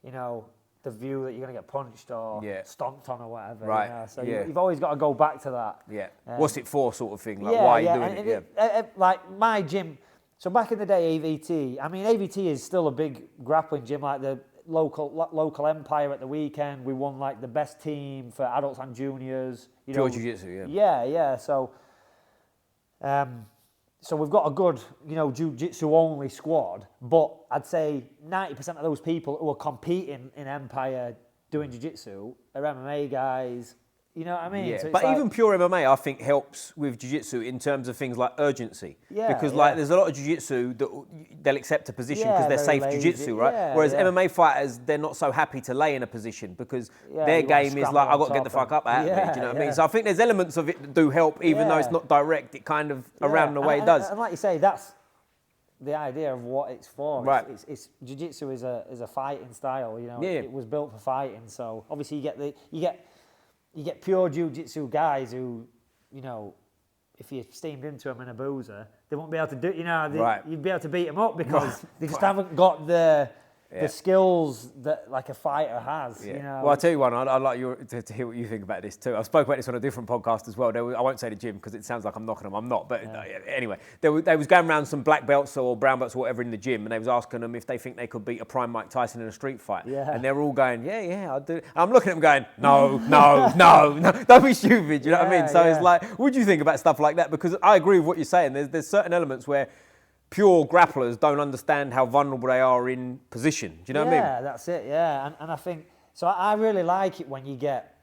you know, the view that you're going to get punched or stomped on or whatever. Right. You know? So you've always got to go back to that. Yeah. What's it for, sort of thing? Like, why are you doing it? Like my gym. So back in the day, AVT. I mean, AVT is still a big grappling gym. Like the local Empire at the weekend, we won like the best team for adults and juniors. You know, Pure jiu-jitsu, Yeah. So we've got a good, you know, jiu-jitsu only squad, but I'd say 90% of those people who are competing in Empire doing jiu-jitsu are MMA guys. You know what I mean? Yeah, so but even pure MMA, I think, helps with jiu-jitsu in terms of things like urgency. Yeah, because like there's a lot of jiu-jitsu that they'll accept a position because they're safe jiu-jitsu, right? Whereas MMA fighters, they're not so happy to lay in a position because their game is like, I've got to get the fuck up out of me. Do you know what I mean? So I think there's elements of it that do help, even though it's not direct. It kind of around the way it does. And like you say, that's the idea of what it's for. Right. It's jiu-jitsu is a fighting style. You know, Yeah. it was built for fighting. So obviously you get pure jiu-jitsu guys who, you know, if you steamed into them in a boozer, they won't be able to do, you know, you'd be able to beat them up because they just haven't got the skills that like a fighter has. You know? Well, I'll tell you one, I'd like you to hear what you think about this too. I spoke about this on a different podcast as well. I won't say the gym because it sounds like I'm knocking them. I'm not. But anyway, they was going around some black belts or brown belts or whatever in the gym, and they was asking them if they think they could beat a prime Mike Tyson in a street fight. Yeah. And they're all going, yeah, I'll do it. I'm looking at them going, no, don't be stupid. You know what I mean? So it's like, what do you think about stuff like that? Because I agree with what you're saying. There's certain elements where pure grapplers don't understand how vulnerable they are in position. Do you know what I mean? Yeah, that's it. Yeah, and I think so. I really like it when you get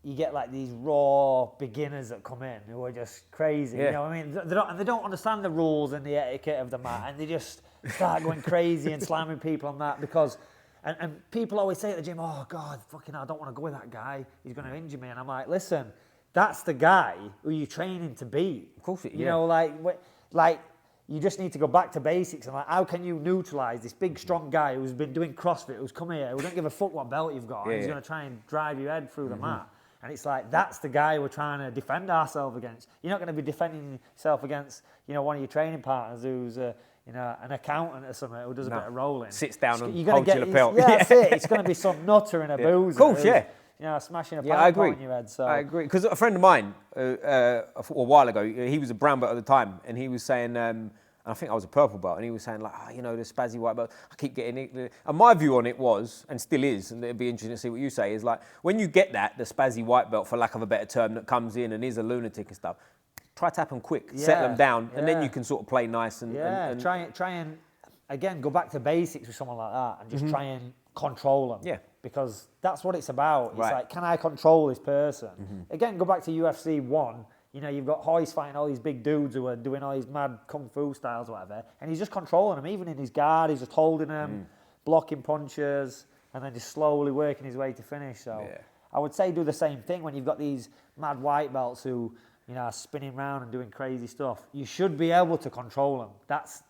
like these raw beginners that come in who are just crazy. You know what I mean? They don't understand the rules and the etiquette of the mat, and they just start going crazy and slamming people on that because. And people always say at the gym, "Oh God, fucking, I don't want to go with that guy. He's going to injure me." And I'm like, "Listen, that's the guy who you're training to beat." Of course, you know, like. You just need to go back to basics and like, how can you neutralise this big, strong guy who's been doing CrossFit, who's come here, who don't give a fuck what belt you've got, and he's going to try and drive your head through the mat. And it's like, that's the guy we're trying to defend ourselves against. You're not going to be defending yourself against, you know, one of your training partners who's, you know, an accountant or something who does a bit of rolling. Sits down and holds your lapel. Yeah, that's it. It's going to be some nutter in a boozer. Of course, you know, smashing a pound on your head. So I agree. Because a friend of mine, a while ago, he was a brown belt at the time, and he was saying, I think I was a purple belt, and he was saying like, you know, the spazzy white belt, I keep getting it. And my view on it was, and still is, and it'd be interesting to see what you say, is like, when you get the spazzy white belt, for lack of a better term, that comes in and is a lunatic and stuff, try to tap them quick, settle them down, and then you can sort of play nice and try and again, go back to basics with someone like that and just try and control them. Yeah. Because that's what it's about. It's Right. like, can I control this person? Again, go back to UFC 1. You know, you've got Hoist fighting all these big dudes who are doing all these mad kung fu styles or whatever, and he's just controlling them. Even in his guard, he's just holding them, blocking punches, and then just slowly working his way to finish. So I would say do the same thing when you've got these mad white belts who, you know, are spinning around and doing crazy stuff. You should be able to control them. That's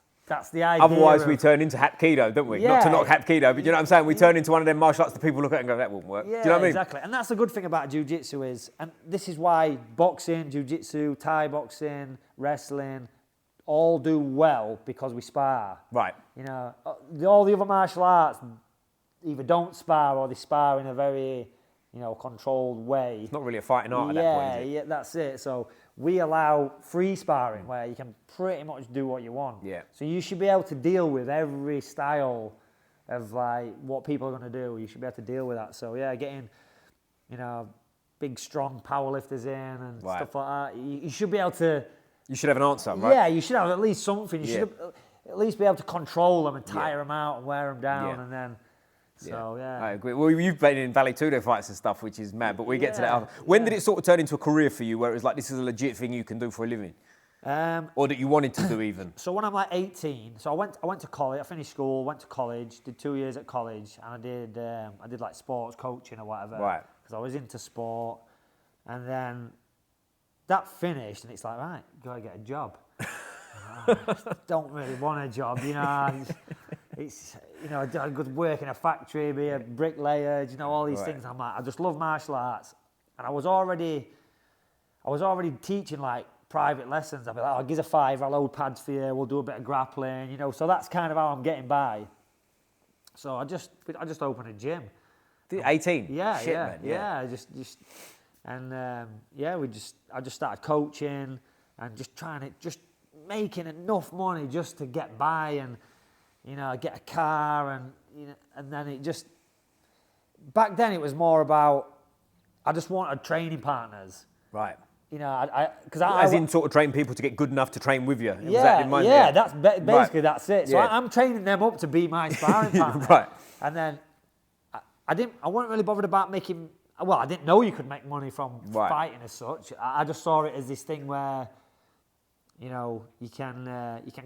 the idea. Otherwise, we turn into Hapkido, don't we? Not to knock Hapkido, but you know what I'm saying? We turn into one of them martial arts that people look at and go, that won't work. Yeah, do you know what I mean? Exactly. And that's the good thing about Jiu Jitsu is, and this is why boxing, Jiu Jitsu, Thai boxing, wrestling, all do well because we spar. Right. You know, all the other martial arts either don't spar or they spar in a very, you know, controlled way. It's not really a fighting art at that point, is it? Yeah, that's it. So we allow free sparring where you can pretty much do what you want. Yeah. So you should be able to deal with every style of like what people are going to do. You should be able to deal with that. So yeah, getting, you know, big strong powerlifters in and stuff like that. You should be able to. You should have an answer, right? Yeah, you should have at least something. You should at least be able to control them and tire them out and wear them down and then. So, yeah. I agree. Well, you've been in Vale Tudo fights and stuff, which is mad, but we get to that. When did it sort of turn into a career for you where it was like, this is a legit thing you can do for a living? Or that you wanted to do even? So when I'm like 18, so I went to college, I finished school, went to college, did 2 years at college, and I did like sports coaching or whatever. Right. Because I was into sport. And then that finished, and it's like, right, gotta get a job. I don't really want a job, you know. It's you know, I could work in a factory, be a bricklayer, you know, all these things. I'm like, I just love martial arts, and I was already teaching like private lessons. I'd be like, oh, give us a $5, I'll load pads for you, we'll do a bit of grappling, you know. So that's kind of how I'm getting by. So I just opened a gym. 18. Yeah, Shit, yeah, man. yeah. And I just started coaching and just making enough money just to get by and, you know, get a car and, you know, and then it just, back then it was more about, I just wanted training partners. Right. You know, As in sort of train people to get good enough to train with you. That's basically that's it. So I'm training them up to be my sparring partner. Right. And then I wasn't really bothered about making, well, I didn't know you could make money from fighting as such. I just saw it as this thing where, you know, you can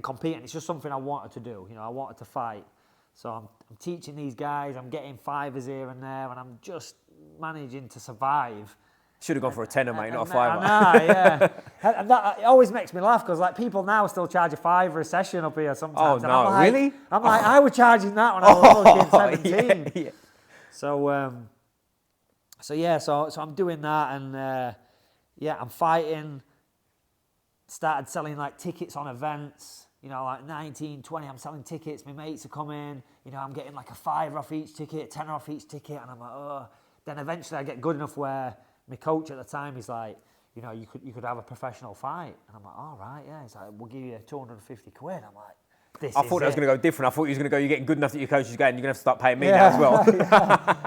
compete, and it's just something I wanted to do. You know, I wanted to fight. So I'm teaching these guys, I'm getting fivers here and there, and I'm just managing to survive. Should have gone for a tenner, mate, not a fiver. I know, yeah. And that it always makes me laugh because like people now still charge a $5 a session up here sometimes. Oh no, really? I'm like, I was charging that when I was fucking 17. Yeah. So I'm doing that, and I'm fighting. Started selling like tickets on events, you know, like 19, 20, I'm selling tickets, my mates are coming, you know, I'm getting like a $5 off each ticket, $10 off each ticket, and I'm like, oh. Then eventually I get good enough where my coach at the time is like, you know, you could have a professional fight. And I'm like, all right, yeah. He's like, we'll give you 250 quid. I'm like, I thought it was going to go different. I thought he was going to go, you're getting good enough that your coach is going, you're going to have to start paying me now as well.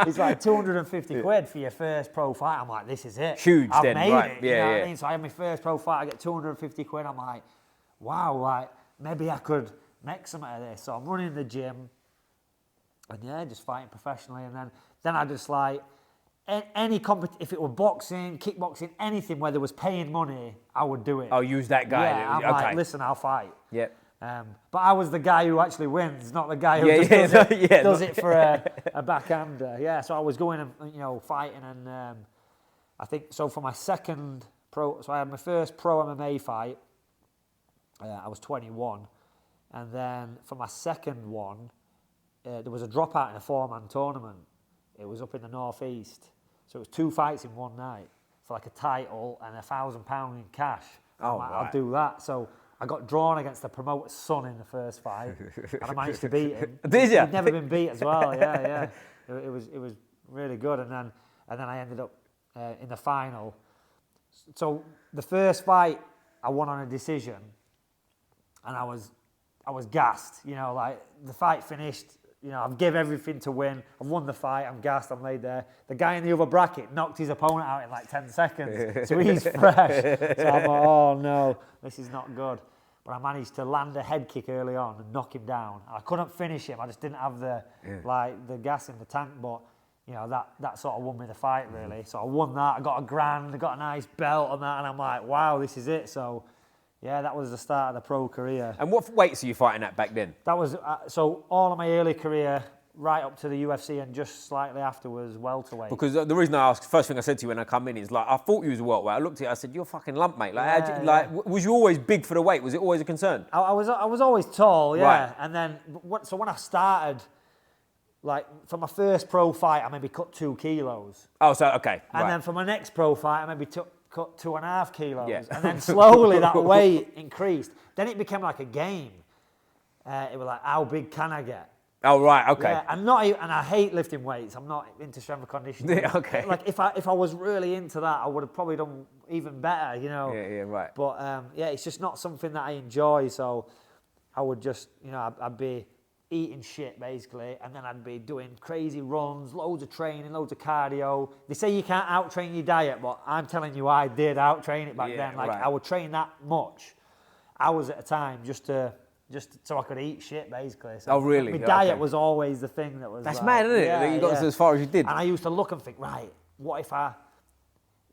It's like 250 quid for your first pro fight. I'm like, this is it. Huge I've then, made right. it. You know what I mean? So I had my first pro fight, I get 250 quid. I'm like, wow, like, maybe I could make something of this. So I'm running the gym and just fighting professionally. And then I just like, if it were boxing, kickboxing, anything where there was paying money, I would do it. Oh, use that guy. Yeah, I'm like, listen, I'll fight. Yep. But I was the guy who actually wins, not the guy who does it for a backhander. Yeah, so I was going and, you know, fighting, and I think, so for my second pro, so I had my first pro MMA fight, I was 21, and then for my second one, there was a dropout in a 4-man tournament. It was up in the northeast, so it was 2 fights in one night for like a title and £1,000 in cash. Oh, like, right. I'll do that. So I got drawn against the promoter's son in the first fight, and I managed to beat him. Did you? He'd never been beat as well. Yeah. It was really good, and then I ended up in the final. So the first fight I won on a decision, and I was gassed. You know, like the fight finished. You know, I've given everything to win. I've won the fight. I'm gassed. I'm laid there. The guy in the other bracket knocked his opponent out in like 10 seconds. So he's fresh. So I'm like, oh no, this is not good. but I managed to land a head kick early on and knock him down. I couldn't finish him. I just didn't have the gas in the tank. But that sort of won me the fight really. So I won that. I got a grand. I got a nice belt on that, and I'm like, wow, this is it. So yeah, that was the start of the pro career. And what weights are you fighting at back then? That was so all of my early career, right up to the UFC, and just slightly after was welterweight. Because the reason I asked, first thing I said to you when I come in is like, I thought you was a welterweight. I looked at you, I said, you're a fucking lump, mate. Like, was you always big for the weight? Was it always a concern? I was always tall, yeah. Right. And then, so when I started, like for my first pro fight, I maybe cut 2 kilos. Oh, so, okay. And then for my next pro fight, I maybe cut 2.5 kilos. Yeah. And then slowly that weight increased. Then it became like a game. It was like, how big can I get? Oh, right, okay. Yeah, and I hate lifting weights. I'm not into strength and conditioning. Okay. Like if I was really into that, I would have probably done even better, Yeah, right. But it's just not something that I enjoy. So I would just, I'd be eating shit basically, and then I'd be doing crazy runs, loads of training, loads of cardio. They say you can't out-train your diet, but I'm telling you, I did out-train it back then. Like I would train that much, hours at a time, just so I could eat shit, basically. So oh, really? My diet was always the thing that was. That's mad, isn't it? Yeah, That you got as far as you did. And I used to look and think, right, what if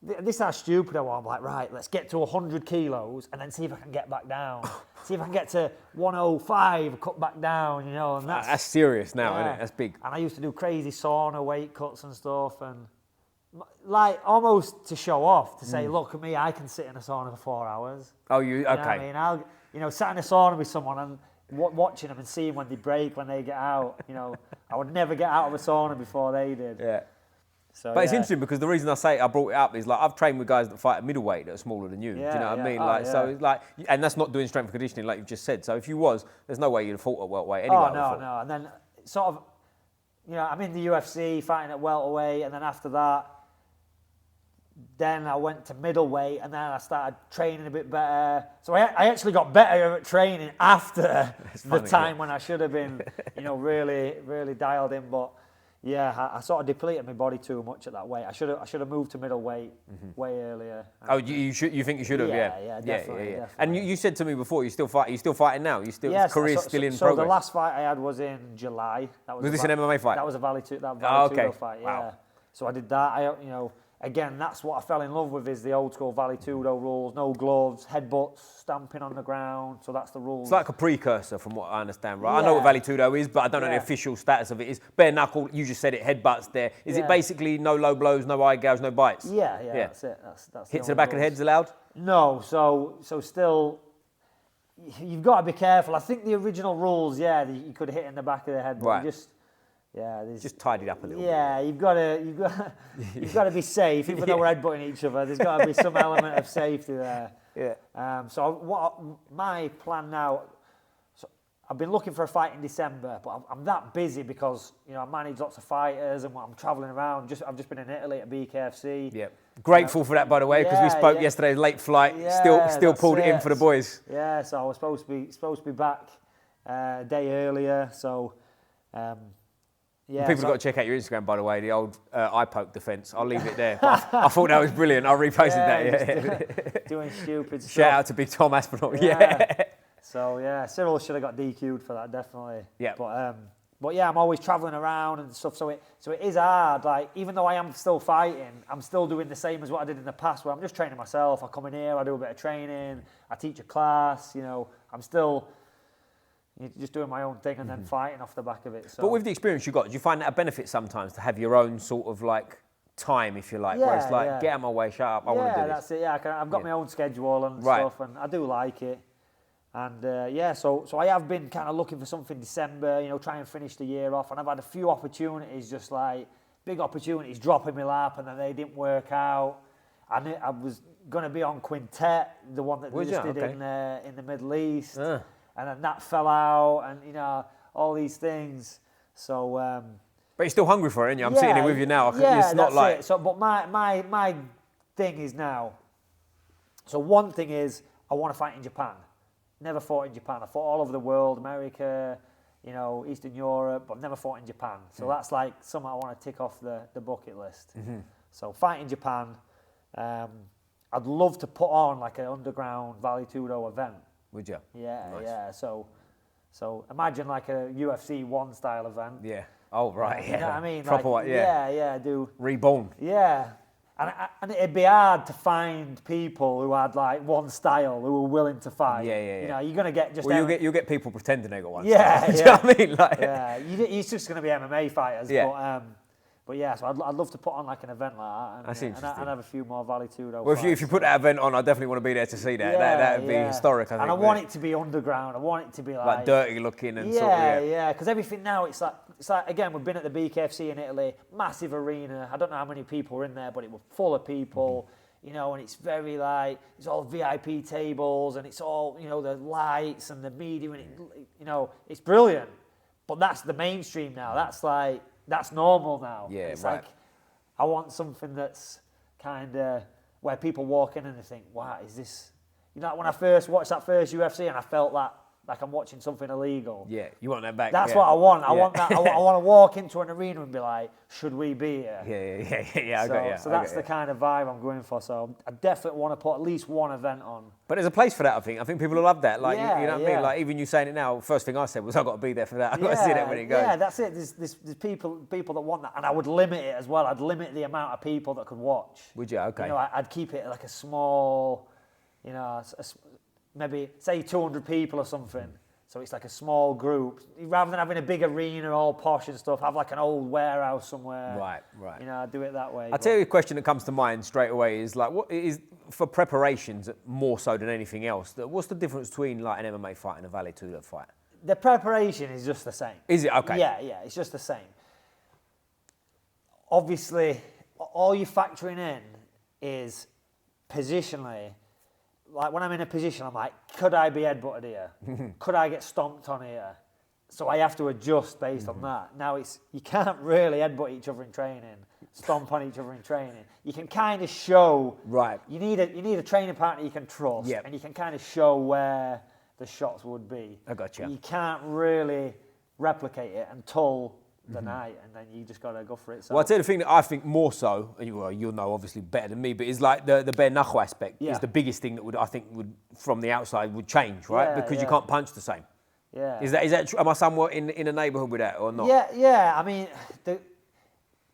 this is how stupid I was. I'm like, right, let's get to 100 kilos and then see if I can get back down. See if I can get to 105, cut back down, and that's serious now, isn't it? That's big. And I used to do crazy sauna weight cuts and stuff, and like almost to show off, to say, look at me, I can sit in a sauna for 4 hours. Oh, okay. You know what I mean? Sat in a sauna with someone and watching them and seeing when they break, when they get out. I would never get out of a sauna before they did. Yeah. So, but it's interesting because the reason I brought it up is like I've trained with guys that fight at middleweight that are smaller than you. Do you know what I mean? So it's like, and that's not doing strength and conditioning like you've just said. So if you was, there's no way you'd have fought at welterweight anyway. Oh no. And then sort of, I'm in the UFC fighting at welterweight, and then after that, then I went to middleweight, and then I started training a bit better. So I actually got better at training after the time when I should have been, really, really dialed in. But yeah, I sort of depleted my body too much at that weight. I should have moved to middleweight way earlier. Oh, you think you should have? Yeah, definitely. And you said to me before, you still fighting now? Career's still in progress? So the last fight I had was in July. Was this an MMA fight? That was a Vale Tudo fight. Yeah. Wow. So I did that. Again, that's what I fell in love with, is the old school Vale Tudo rules. No gloves, headbutts, stamping on the ground. So that's the rules. It's like a precursor from what I understand, right? Yeah. I know what Vale Tudo is, but I don't know the official status of it. Is bare knuckle, you just said it, headbutts there. Is it basically no low blows, no eye gouge, no bites? Yeah, that's it. That's hits to the back of the head's allowed? No, so still, you've got to be careful. I think the original rules, you could hit in the back of the head, but just tidied up a little bit. Yeah, you've got to be safe, even though we're headbutting each other. There's got to be some element of safety there. Yeah. So my plan now? So I've been looking for a fight in December, but I'm that busy because I manage lots of fighters and I'm travelling around. I've just been in Italy at BKFC. Yeah. Grateful for that, by the way, because we spoke yesterday. Late flight. Still pulled it in for the boys. Yeah. So I was supposed to be back a day earlier. So. People have got to check out your Instagram, by the way, the old eye poke defence. I'll leave it there. But I thought that was brilliant. I reposted that. Doing stupid stuff. Shout out to Big Tom Aspinall. Yeah. So, Cyril should have got DQ'd for that, definitely. Yeah. But I'm always travelling around and stuff. So it is hard. Like, even though I am still fighting, I'm still doing the same as what I did in the past, where I'm just training myself. I come in here, I do a bit of training, I teach a class. I'm still just doing my own thing and then fighting off the back of it. So. But with the experience you got, do you find that a benefit sometimes to have your own sort of like time, if you like, where it's like, get out of my way, shut up, I want to do this? That's it. Yeah, I've got my own schedule and stuff, and I do like it. And so I have been kind of looking for something December, try and finish the year off. And I've had a few opportunities, just like big opportunities, dropping my lap, and then they didn't work out. I was going to be on Quintet, the one that they just did in the Middle East. And then that fell out, and all these things. So, but you're still hungry for it, aren't you? I'm sitting here with you now. It's not like. It. So, but my thing is now. So one thing is I want to fight in Japan. Never fought in Japan. I fought all over the world, America, Eastern Europe, but I've never fought in Japan. So that's like something I want to tick off the bucket list. So fight in Japan. I'd love to put on like an underground Vale Tudo event. Would you? Yeah, Nice. yeah. So imagine like a UFC 1 style event. Yeah. Oh, right, yeah. You know what I mean? Proper like, one, yeah. Yeah, do. Reborn. Yeah. And it'd be hard to find people who had like one style who were willing to fight. Yeah. You know, you're gonna get just. Well, you'll get people pretending they got one. Yeah, style. Do you know what I mean? Like, yeah. It's just gonna be MMA fighters. Yeah. But yeah, so I'd love to put on like an event like that. And, That's interesting. And have a few more Vale Tudo. Well, if you put that event on, I definitely want to be there to see that. That would be historic, I think. And I want it to be underground. I want it to be like dirty looking and sort of, yeah. Because everything now, it's like again, we've been at the BKFC in Italy, massive arena. I don't know how many people were in there, but it was full of people. You know, and it's very like, it's all VIP tables and it's all, you know, the lights and the media and it, you know, it's brilliant. But that's the mainstream now. That's normal now. Yeah, it's right. like, I want something that's kind of where people walk in and they think, wow, is this, you know, when I first watched that first UFC and I felt that, like I'm watching something illegal. Yeah, you want that back. That's what I want. I want that. I want to walk into an arena and be like, should we be here? Yeah. I got you. So that's the kind of vibe I'm going for. So I definitely want to put at least one event on. But there's a place for that, I think. I think people will love that. Like, Yeah, you know what I mean? Like, even you saying it now, first thing I said was, I've got to be there for that. I've got to see that when it goes. Yeah, that's it. There's people that want that. And I would limit it as well. I'd limit the amount of people that could watch. Would you? Okay. You know, I'd keep it like a small, you know, maybe say 200 people or something. So it's like a small group. Rather than having a big arena all posh and stuff, have like an old warehouse somewhere. Right. You know, do it that way. I'll tell you a question that comes to mind straight away is like, what is, for preparations more so than anything else, what's the difference between like an MMA fight and a Vale Tudo fight? The preparation is just the same. Is it? Okay. Yeah, it's just the same. Obviously, all you're factoring in is positionally. Like when I'm in a position, I'm like, could I be headbutted here? Could I get stomped on here? So I have to adjust based on that. Now you can't really headbutt each other in training, stomp on each other in training. You can kind of show. Right. You need a training partner you can trust, and you can kind of show where the shots would be. I gotcha. You can't really replicate it until the night, and then you just got to go for it. So. Well, I'll tell you the thing that I think more so, and you'll know obviously better than me, but is like the bare knuckle aspect is the biggest thing that I think would from the outside would change, right? Yeah, because you can't punch the same. Yeah. Is that true? Am I somewhat in a neighbourhood with that or not? Yeah. I mean,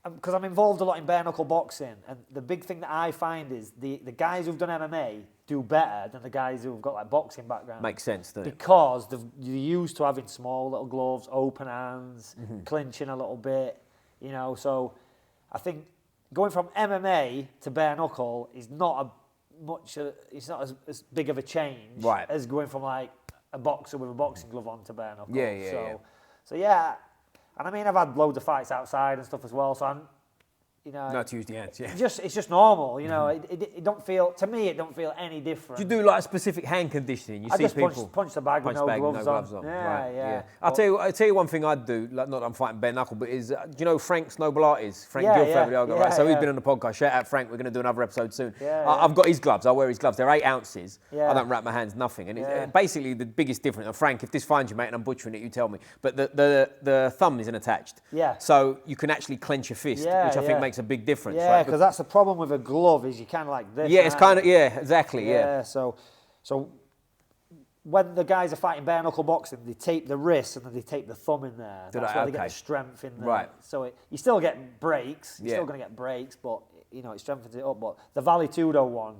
because I'm involved a lot in bare knuckle boxing, and the big thing that I find is the guys who've done MMA do better than the guys who've got like boxing background. Makes sense, doesn't it? Because you're used to having small little gloves, open hands, clinching a little bit, you know. So I think going from MMA to bare knuckle is not it's not as big of a change as going from like a boxer with a boxing glove on to bare knuckle. So yeah. And I mean, I've had loads of fights outside and stuff as well, so I'm, you know... Not to use the hands, yeah. It's just normal, you know. It don't feel... To me, it don't feel any different. Do you do like specific hand conditioning? You I see just people... punch the bag with no gloves on. Yeah. I'll tell you one thing I'd do, like, not that I'm fighting bare knuckle, but is, do you know Frank's Noble Art is? Frank Guilford, right? So he's been on the podcast. Shout out Frank, we're going to do another episode soon. I've got his gloves, I wear his gloves. They're 8 ounces. I don't wrap my hands, nothing. And it's basically the biggest difference. Frank, if this finds you, mate, and I'm butchering it, you tell me. But the thumb isn't attached. So you can actue clench your fist, which I think makes a big difference. Yeah, because that's the problem with a glove is you kind of like this. Yeah, it's kind of, exactly, So when the guys are fighting bare knuckle boxing, they tape the wrist and then they tape the thumb in there. That's why they get the strength in there. Right. So you still get breaks. You're still going to get breaks, but you know it strengthens it up. But the Vale Tudo one,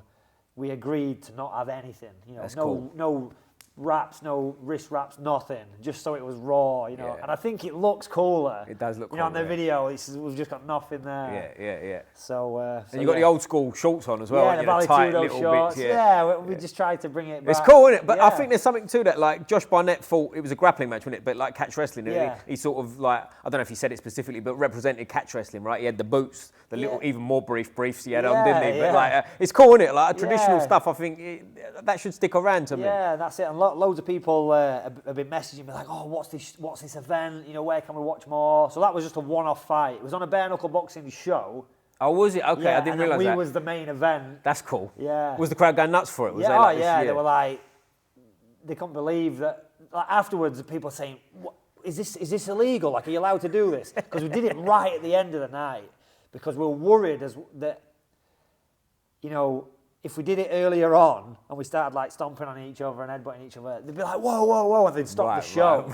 we agreed to not have anything. You know, no wraps, no wrist wraps, nothing. Just so it was raw, you know. And I think it looks cooler. It does look cooler. You know, on the video, we've just got nothing there. Yeah. So and you got the old school shorts on as well. Yeah, the Vale Tudo shorts. We just tried to bring it back. It's cool, isn't it? But I think there's something to that. Like Josh Barnett thought it was a grappling match, wasn't it? But like catch wrestling, he sort of like, I don't know if he said it specifically, but represented catch wrestling, right? He had the boots, the little, even more briefs he had on, didn't he? But like, it's cool, isn't it? Like traditional stuff, I think that should stick around to me. Yeah, that's it. And loads of people have been messaging me like, oh, what's this event? You know, where can we watch more? So that was just a one-off fight. It was on a bare knuckle boxing show. Oh, was it? Okay, I didn't realise that. We was the main event. That's cool. Yeah. Was the crowd going nuts for it? Was they were like, they couldn't believe that. Like, afterwards, the people saying, is this illegal? Like, are you allowed to do this? Because we did it right at the end of the night because we were worried that, you know, if we did it earlier on and we started like stomping on each other and headbutting each other, they'd be like, whoa, whoa, whoa, and they'd stop the show.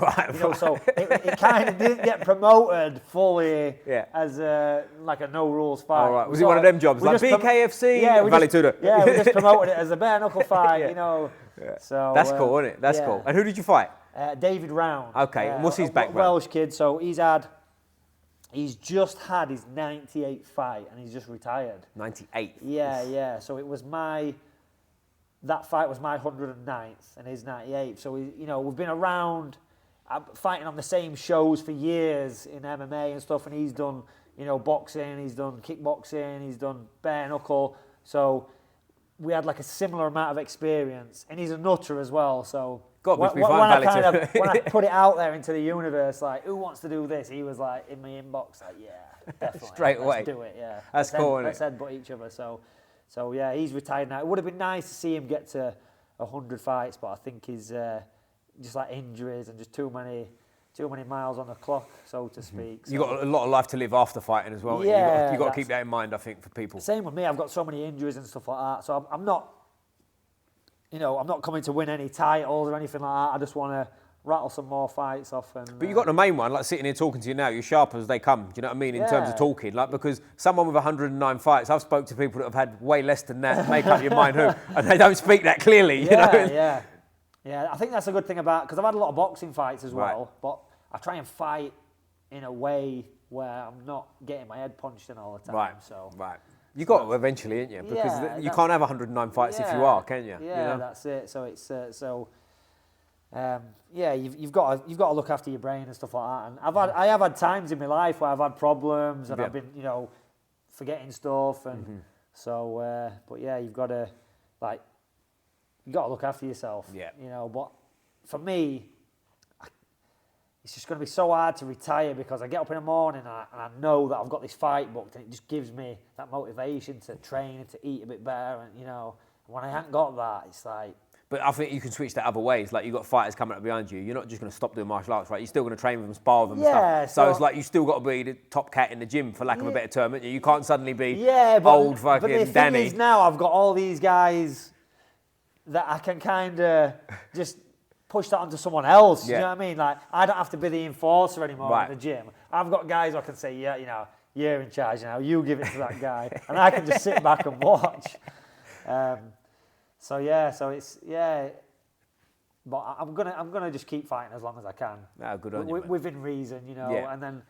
So it kind of didn't get promoted fully as like a no rules fight. All right. Was it one of them jobs like BKFC? Vale, Tudo. Yeah, we just promoted it as a bare knuckle fight, Yeah. So that's cool, isn't it? That's cool. And who did you fight? David Round. Okay. And what's his background? Welsh kid. So he's just had his 98th fight and he's just retired. 98. Yeah. So it was that fight was my 109th and his 98th. So we've been around fighting on the same shows for years in MMA and stuff. And he's done boxing, he's done kickboxing, he's done bare knuckle. So we had like a similar amount of experience, and he's a nutter as well. So when I put it out there into the universe, like, who wants to do this? He was like in my inbox, like, yeah, definitely, straight away. Let's do it. Yeah, that's cool. Let's headbutt each other. So yeah, he's retired now. It would have been nice to see him get to 100 fights, but I think he's just like injuries and just too many miles on the clock, so to speak. So. You've got a lot of life to live after fighting as well. Yeah, you've got to keep that in mind, I think, for people. Same with me. I've got so many injuries and stuff like that. So I'm not, I'm not coming to win any titles or anything like that. I just want to rattle some more fights off. But you got the main one, like sitting here talking to you now, you're sharp as they come. Do you know what I mean? In terms of talking, like, because someone with 109 fights, I've spoke to people that have had way less than that. Make up your mind who, and they don't speak that clearly. You know? Yeah. I think that's a good thing about, because I've had a lot of boxing fights as well, but I try and fight in a way where I'm not getting my head punched in all the time. Right. You got to eventually, ain't you? Because you can't have 109 fights if you are, can you? Yeah, that's it. So it's you've got to look after your brain and stuff like that. And I have had times in my life where I've had problems and I've been forgetting stuff and but yeah, you've got to look after yourself. Yeah. But for me, it's just going to be so hard to retire because I get up in the morning and I know that I've got this fight booked, and it just gives me that motivation to train and to eat a bit better. And when I haven't got that, it's like. But I think you can switch that other ways. Like, you've got fighters coming up behind you. You're not just going to stop doing martial arts, right? You're still going to train with them, spar with them, and stuff. So it's like you still got to be the top cat in the gym, for lack of a better term. Haven't you? You can't suddenly be old fucking Danny. But the thing is, now I've got all these guys that I can kind of just push that onto someone else. You know what I mean? Like, I don't have to be the enforcer anymore in the gym. I've got guys who I can say, you're in charge now. You give it to that guy, and I can just sit back and watch. So it's but I'm gonna just keep fighting as long as I can. Good on you, within reason, And then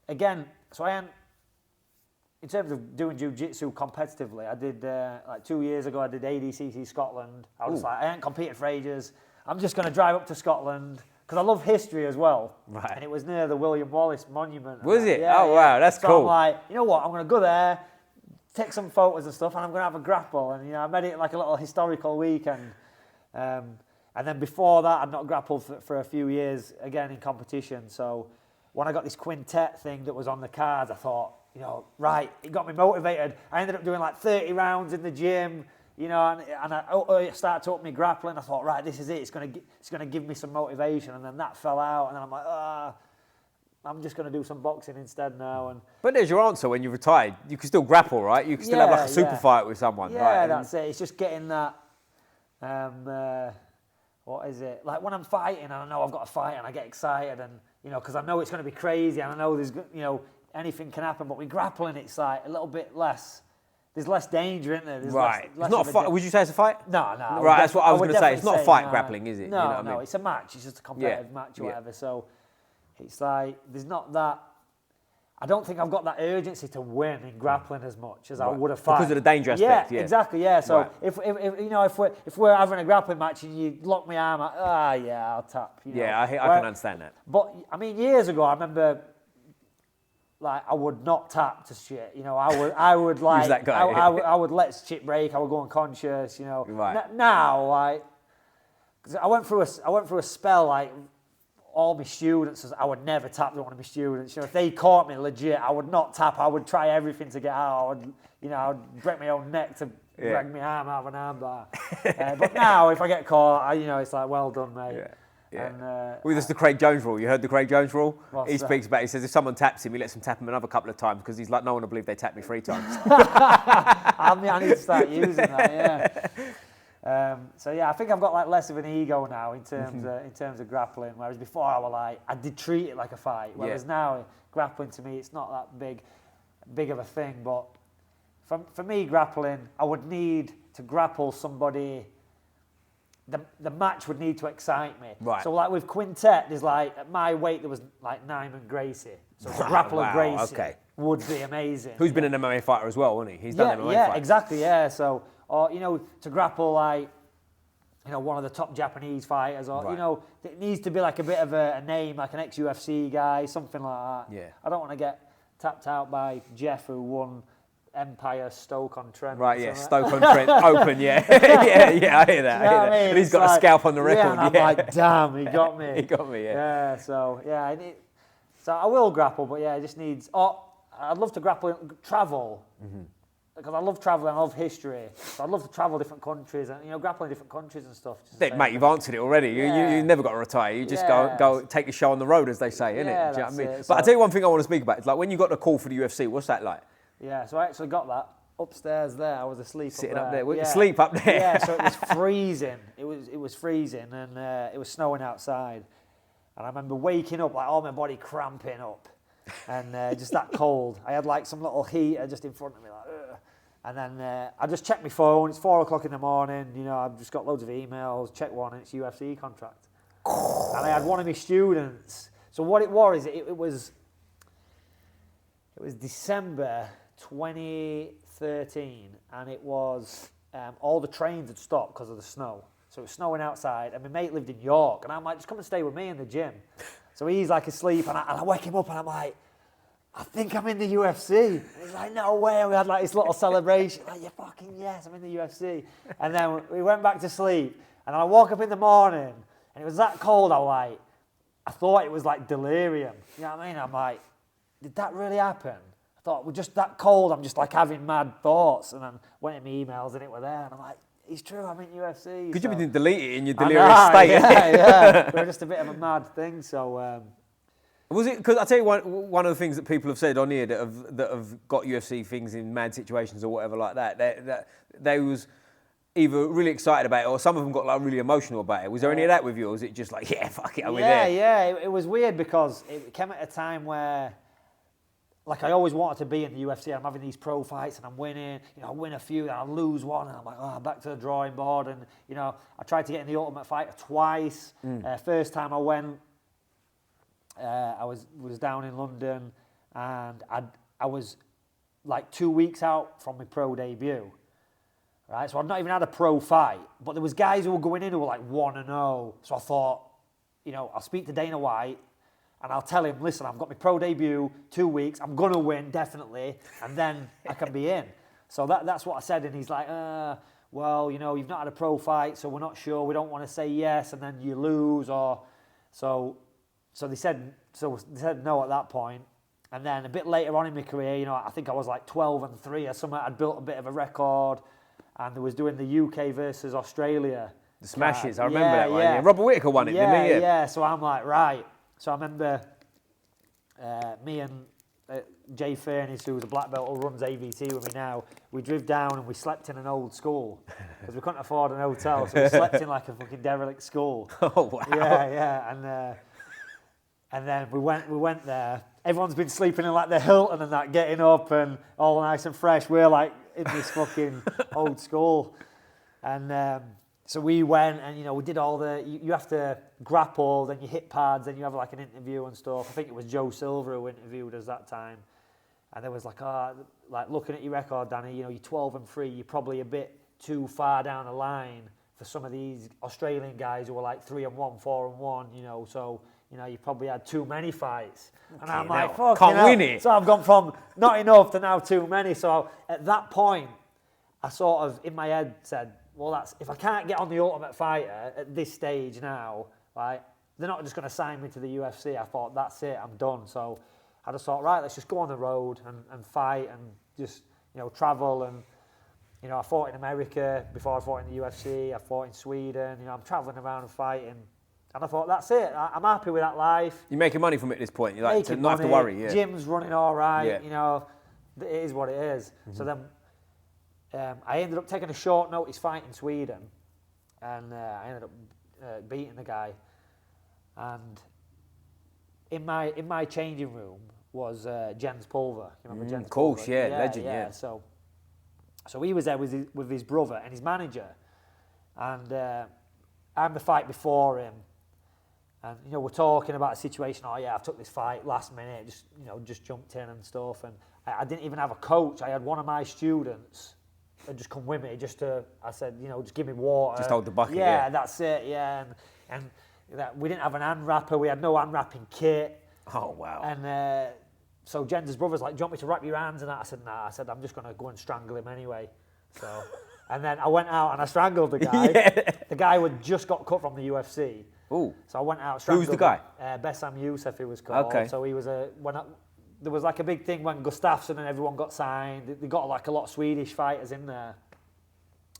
again, so I am. In terms of doing Jiu Jitsu competitively, I did like 2 years ago. I did ADCC Scotland. I was like, I ain't competed for ages. I'm just going to drive up to Scotland because I love history as well. Right. And it was near the William Wallace Monument. Was it? Wow, that's cool. So I'm like, you know what? I'm going to go there, take some photos and stuff, and I'm going to have a grapple. And I made it like a little historical weekend. And then before that, I'd not grappled for a few years again in competition. So when I got this quintet thing that was on the cards, I thought, it got me motivated. I ended up doing like 30 rounds in the gym. And I started to up my grappling. I thought, right, this is it. It's going to give me some motivation. And then that fell out. And then I'm like, I'm just going to do some boxing instead now. But there's your answer. When you retired, you can still grapple, right? You can still have like a super fight with someone. Yeah, right? That's it. It's just getting that. What is it? Like when I'm fighting, and I know I've got a fight, and I get excited, and because I know it's going to be crazy, and I know there's anything can happen. But with grappling, it's like a little bit less. There's less danger, isn't there? There's right. Less it's not a fight. Would you say it's a fight? No. Right, that's what I was going to say. It's not a fight grappling, is it? No, it's a match. It's just a competitive match or whatever. So it's like, there's not that. I don't think I've got that urgency to win in grappling as much as I would have fight. Because of the danger aspect, yeah. Exactly, yeah. So if we're having a grappling match and you lock my arm, I'll tap. I can understand that. But, I mean, years ago, I remember... Like, I would not tap to shit, I would like, that guy. I would let shit break, I would go unconscious, Right. Now, like, cause I went through a spell, like, all my students, I would never tap to one of my students. If they caught me legit, I would not tap, I would try everything to get out, I'd break my own neck to drag my arm out of an arm bar. But now, if I get caught, it's like, well done, mate. Yeah. And, well, there's the Craig Jones rule. You heard the Craig Jones rule? He that? speaks about it. He says if someone taps him, he lets him tap him another couple of times because he's like, no one will believe they tapped me 3 times. I need to start using that, yeah. So yeah, I think I've got like less of an ego now in terms of grappling. Whereas before I did treat it like a fight. Whereas now grappling to me, it's not that big of a thing. But for me, grappling, I would need to grapple somebody. The match would need to excite me. Right. So like with Quintet, there's like at my weight there was like Nyman Gracie. So to grapple a Gracie would be amazing. Who's been an MMA fighter as well, hasn't he? He's done MMA fights. Exactly. Yeah. So or to grapple like one of the top Japanese fighters, or it needs to be like a bit of a name, like an ex-UFC guy, something like that. Yeah. I don't want to get tapped out by Jeff who won Empire Stoke-on-Trent. Right, yeah, Stoke-on-Trent Open, yeah. yeah, I hear that. I mean? And he's got a scalp on the record. Yeah, and I'm like, damn, he got me. He got me, yeah. Yeah, so, yeah, so I will grapple, but yeah, it just needs, I'd love to travel, because I love traveling, I love history. So I'd love to travel different countries and, grapple in different countries and stuff. Mate, you've answered it already. You never got to retire. You just go take a show on the road, as they say, innit? Do you know what I mean? But I'll tell you one thing I want to speak about. It's like when you got the call for the UFC, what's that like? Yeah, so I actually got that upstairs there. I was asleep Sitting up there. Yeah. Sleep up there. Yeah, so it was freezing. It was freezing and it was snowing outside. And I remember waking up, like all my body cramping up and just that cold. I had like some little heater just in front of me, like, ugh. And then I just checked my phone. It's 4 o'clock in the morning. I've just got loads of emails. Check one, and it's UFC contract. And I had one of my students. So what it was, it was December 2013, and it was all the trains had stopped because of the snow. So it was snowing outside, and my mate lived in York, and I'm like, just come and stay with me in the gym. So he's like asleep, and I wake him up, and I'm like, I think I'm in the UFC. And he's like, no way. And we had like this little celebration. Like, yeah, fucking yes, I'm in the UFC. And then we went back to sleep, and I woke up in the morning, and it was that cold. I thought it was like delirium. You know what I mean? I'm like, did that really happen? I thought, well, just that cold, I'm just like having mad thoughts. And then went in my emails and it were there. And I'm like, it's true, I'm in UFC. Because you didn't delete it in your delirious state. Yeah. We're just a bit of a mad thing. So, was it, because I'll tell you one of the things that people have said on here that have got UFC things in mad situations or whatever like that they was either really excited about it or some of them got like really emotional about it. Was there any of that with you, or was it just like, yeah, fuck it, I'm in there? Yeah, it was weird because it came at a time where, like, I always wanted to be in the UFC. I'm having these pro fights and I'm winning. I win a few, then I lose one, and I'm like, I'm back to the drawing board. And I tried to get in the Ultimate Fighter twice. First time I went, I was down in London, and I was like 2 weeks out from my pro debut. Right, so I'd not even had a pro fight, but there was guys who were going in who were like 1-0. So I thought, I'll speak to Dana White and I'll tell him, listen, I've got my pro debut, 2 weeks, I'm going to win, definitely, and then I can be in. So that's what I said, and he's like, well, you've not had a pro fight, so we're not sure, we don't want to say yes, and then you lose, or... So they said no at that point. And then a bit later on in my career, I think I was like 12-3 or something, I'd built a bit of a record, and they was doing the UK versus Australia. The Smashes, I remember that one. Yeah. Robert Whittaker won it, didn't he? Yeah, so I'm like, right. So I remember me and Jay Furnace, who's a black belt who runs AVT with me now, we drove down and we slept in an old school because we couldn't afford an hotel, so we slept in like a fucking derelict school. Oh, wow. Yeah, and then we went there. Everyone's been sleeping in like the Hilton and that, getting up and all nice and fresh. We're like in this fucking old school. And so we went and, we did all you have to grapple, then you hit pads, then you have like an interview and stuff. I think it was Joe Silver who interviewed us that time. And there was like, looking at your record, Danny, you're 12-3, you're probably a bit too far down the line for some of these Australian guys who were like 3-1, 4-1, so... you probably had too many fights. And I'm like, fuck, can't win it. So I've gone from not enough to now too many. So at that point, I sort of, in my head, said, well, if I can't get on the Ultimate Fighter at this stage now, right, they're not just going to sign me to the UFC. I thought, that's it, I'm done. So I just thought, right, let's just go on the road and fight and just, travel. And, I fought in America before I fought in the UFC. I fought in Sweden. I'm traveling around and fighting. And I thought, that's it. I'm happy with that life. You're making money from it at this point. You're like, Making not have to worry. Yeah. Gym's running all right. Yeah. You know, it is what it is. So then I ended up taking a short notice fight in Sweden, and I ended up beating the guy. And in my changing room was Jens Pulver. You remember Jens? Of course, Pulver? yeah, legend. Yeah. So he was there with his brother and his manager, and I had the fight before him. And, you know, we're talking about a situation, oh yeah, I've took this fight last minute, just jumped in and stuff. And I didn't even have a coach. I had one of my students that just come with me I said, just give me water. Just hold the bucket, yeah. That's it, yeah. And that we didn't have an hand wrapper, we had no hand wrapping kit. Oh, wow. And so Jens' brother's like, do you want me to wrap your hands? And I said, nah. I said, I'm just going to go and strangle him anyway. So, and then I went out and I strangled the guy. Yeah. The guy who had just got cut from the UFC. Ooh. So I went out, strangled Who's the guy? Bessam Youssef, he was called. Okay. So he was there was like a big thing when Gustafsson and everyone got signed. They got like a lot of Swedish fighters in there.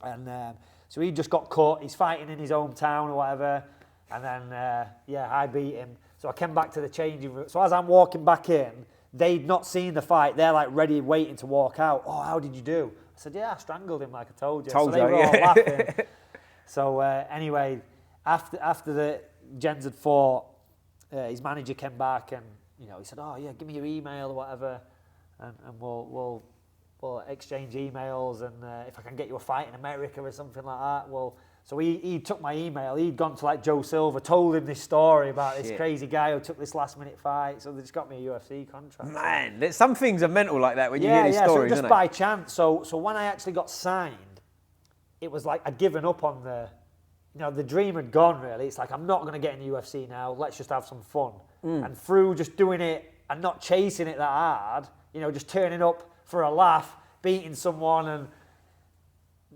And so he just got cut. He's fighting in his hometown or whatever. And then, I beat him. So I came back to the changing room. So as I'm walking back in, they'd not seen the fight. They're like ready, waiting to walk out. Oh, how did you do? I said, yeah, I strangled him like I told you. So they were all laughing. So anyway, after the Jens had fought, his manager came back and he said, oh yeah, give me your email or whatever, and we'll exchange emails, and if I can get you a fight in America or something like that, So he took my email. He'd gone to like Joe Silver, told him this story about this crazy guy who took this last minute fight. So they just got me a UFC contract. Man, some things are mental like that when you hear these stories, so just by chance. So when I actually got signed, it was like I'd given up on the dream had gone really. It's like, I'm not going to get in the UFC now. Let's just have some fun. And through just doing it and not chasing it that hard, just turning up for a laugh, beating someone, and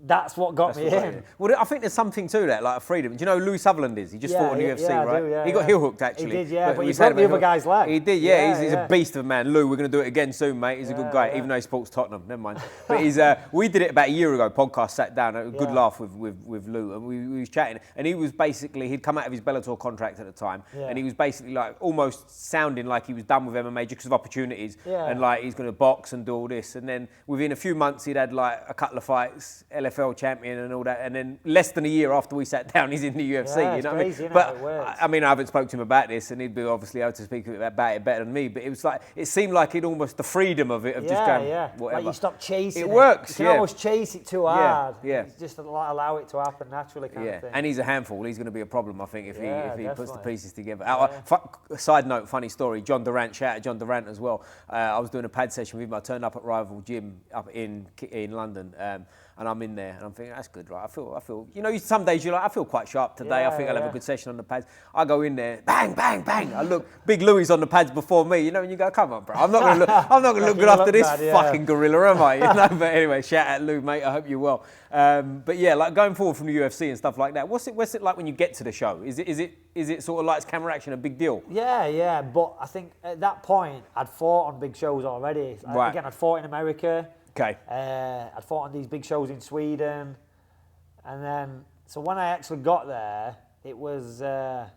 that's what got me in. Well, I think there's something to that, like a freedom. Do you know who Louis Sutherland is? He just fought on UFC, right? I do, he got heel hooked, actually. He did, yeah, but he broke the other guy's leg. He did, he's a beast of a man. Lou, we're going to do it again soon, mate. He's a good guy, even though he supports Tottenham. Never mind. But we did it about a year ago, podcast, sat down, a good laugh with Lou, and we was chatting. And he was basically, he'd come out of his Bellator contract at the time, and he was basically like almost sounding like he was done with MMA just because of opportunities, and like he's going to box and do all this. And then within a few months, he'd had like a couple of fights, LFL champion and all that, and then less than a year after we sat down, he's in the UFC. You know what I mean? But I mean, I haven't spoken to him about this, and he'd be obviously able to speak about it better than me. But it was like, it seemed like it almost the freedom of it, of just going whatever. Like you stop chasing it. It works. You can almost chase it too hard. Yeah. Just allow it to happen naturally, kind of thing. And he's a handful. He's going to be a problem, I think, if he puts the pieces together. Side note, funny story. John Durant, shout out John Durant as well. I was doing a pad session with him. I turned up at Rival Gym up in London. And I'm in there, and I'm thinking, that's good, right? I feel, some days you're like, I feel quite sharp today. I think I'll have a good session on the pads. I go in there, bang, bang, bang. I look, Big Louis on the pads before me, and you go, come on, bro. I'm not gonna look good after this fucking gorilla, am I? But anyway, shout out Lou, mate. I hope you're well. But yeah, like going forward from the UFC and stuff like that. What's it like when you get to the show? Is it sort of lights, camera, action, a big deal? Yeah. But I think at that point I'd fought on big shows already. Right. Again, I'd fought in America. Okay. I'd fought on these big shows in Sweden, and then so when I actually got there, it was I'd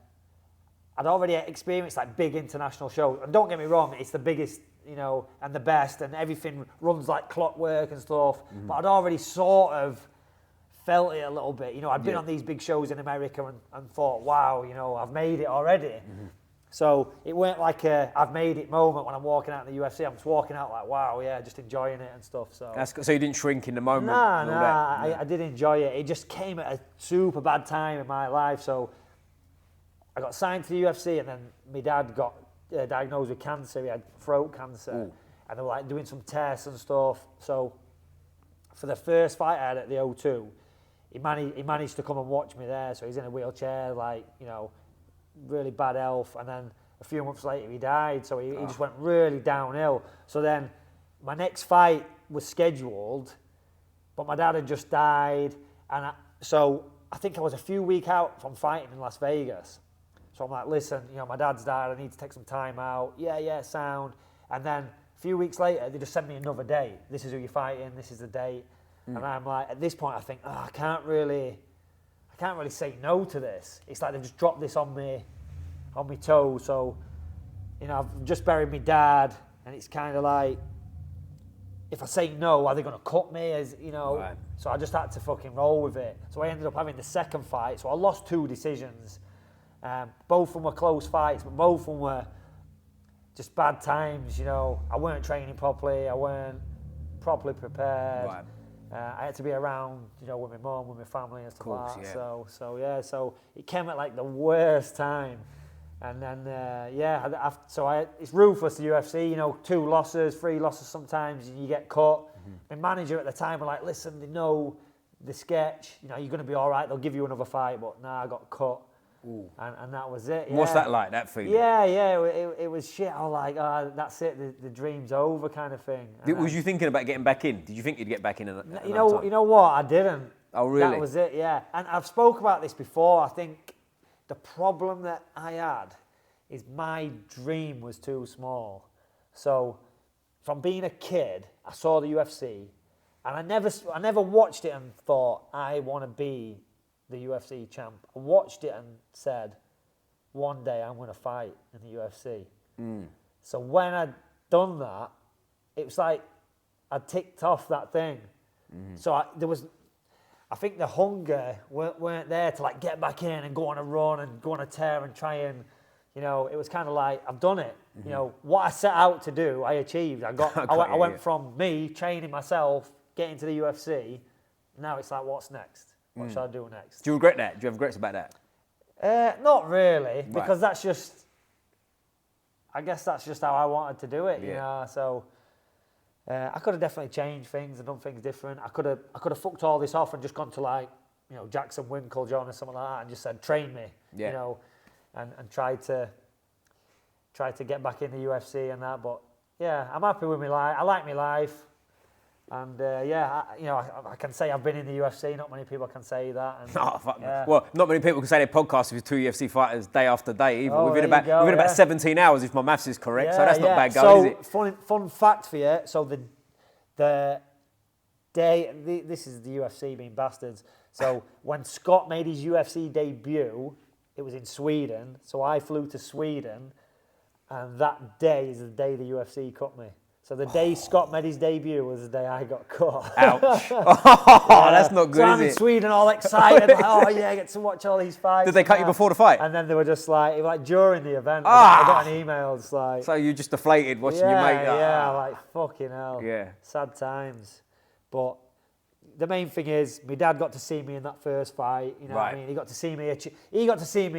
already experienced like big international shows. And don't get me wrong, it's the biggest, and the best, and everything runs like clockwork and stuff. But I'd already sort of felt it a little bit. I'd been on these big shows in America and thought, wow, I've made it already. So it weren't like a I've made it moment when I'm walking out in the UFC. I'm just walking out like, wow, yeah, just enjoying it and stuff. So So you didn't shrink in the moment? Nah, I did enjoy it. It just came at a super bad time in my life. So I got signed to the UFC, and then my dad got diagnosed with cancer. He had throat cancer. And they were like doing some tests and stuff. So for the first fight I had at the O2, he managed to come and watch me there. So he's in a wheelchair, like, really bad health, and then a few months later he died, so he just went really downhill. So then my next fight was scheduled, but my dad had just died, and so I think I was a few weeks out from fighting in Las Vegas. So I'm like, listen, my dad's died, I need to take some time out. Yeah, sound. And then a few weeks later, they just sent me another date. This is who you're fighting, this is the date. And I'm like, at this point I think, I can't really can't really say no to this. It's like they've just dropped this on me toe. So, you know, I've just buried my dad, and it's kind of like, if I say no, are they going to cut me? As you know, right. So I just had to fucking roll with it. So I ended up having the second fight. So I lost 2 decisions. Both of them were close fights, but both of them were just bad times. You know, I weren't training properly. I weren't properly prepared. Right. I had to be around, you know, with my mum, with my family and stuff like that. Yeah. So it came at like the worst time. And then, it's ruthless, the UFC, you know, 2 losses, 3 losses sometimes, and you get cut. My manager at the time were like, listen, they know the sketch, you know, you're going to be all right, they'll give you another fight, but nah, I got cut. And that was it. Yeah. What's that like, that feeling? Yeah, it was shit. I was like, oh, that's it, the dream's over kind of thing. Was you thinking about getting back in? Did you think you'd get back in? You know what, I didn't. Oh, really? That was it, yeah. And I've spoke about this before. I think the problem that I had is my dream was too small. So from being a kid, I saw the UFC, and I never watched it and thought, I want to be the UFC champ. I watched it and said, one day I'm going to fight in the UFC. So when I'd done that, it was like I ticked off that thing. So I think the hunger weren't there to like get back in and go on a run and go on a tear and try and, you know, it was kind of like, I've done it. You know, what I set out to do, I achieved. I went from me training myself, getting to the UFC. Now it's like, what's next? What should I do next? Do you regret that? Do you have regrets about that? Not really, because that's just, I guess that's just how I wanted to do it, you know. So I could have definitely changed things and done things different. I could have fucked all this off and just gone to like, you know, Jackson Winklejohn or something like that and just said, train me, you know, and try to get back in the UFC and that. But yeah, I'm happy with my life. I like my life. And I can say I've been in the UFC. Not many people can say that. And, well, not many people can say they podcast with 2 UFC fighters day after day either. Within about 17 hours, if my maths is correct. So that's not bad going, is it? Fun fact for you. So the day, this is the UFC being bastards. So when Scott made his UFC debut, it was in Sweden. So I flew to Sweden, and that day is the day the UFC cut me. So the day Scott made his debut was the day I got caught. Ouch. That's not good, so I'm in Sweden all excited, like, I get to watch all these fights. Did they cut you before the fight? And then they were just like during the event, I got an email, it's like... So you just deflated watching your mate? Yeah, like, fucking hell. Yeah. Sad times. But the main thing is, my dad got to see me in that first fight, you know what I mean? He got to see me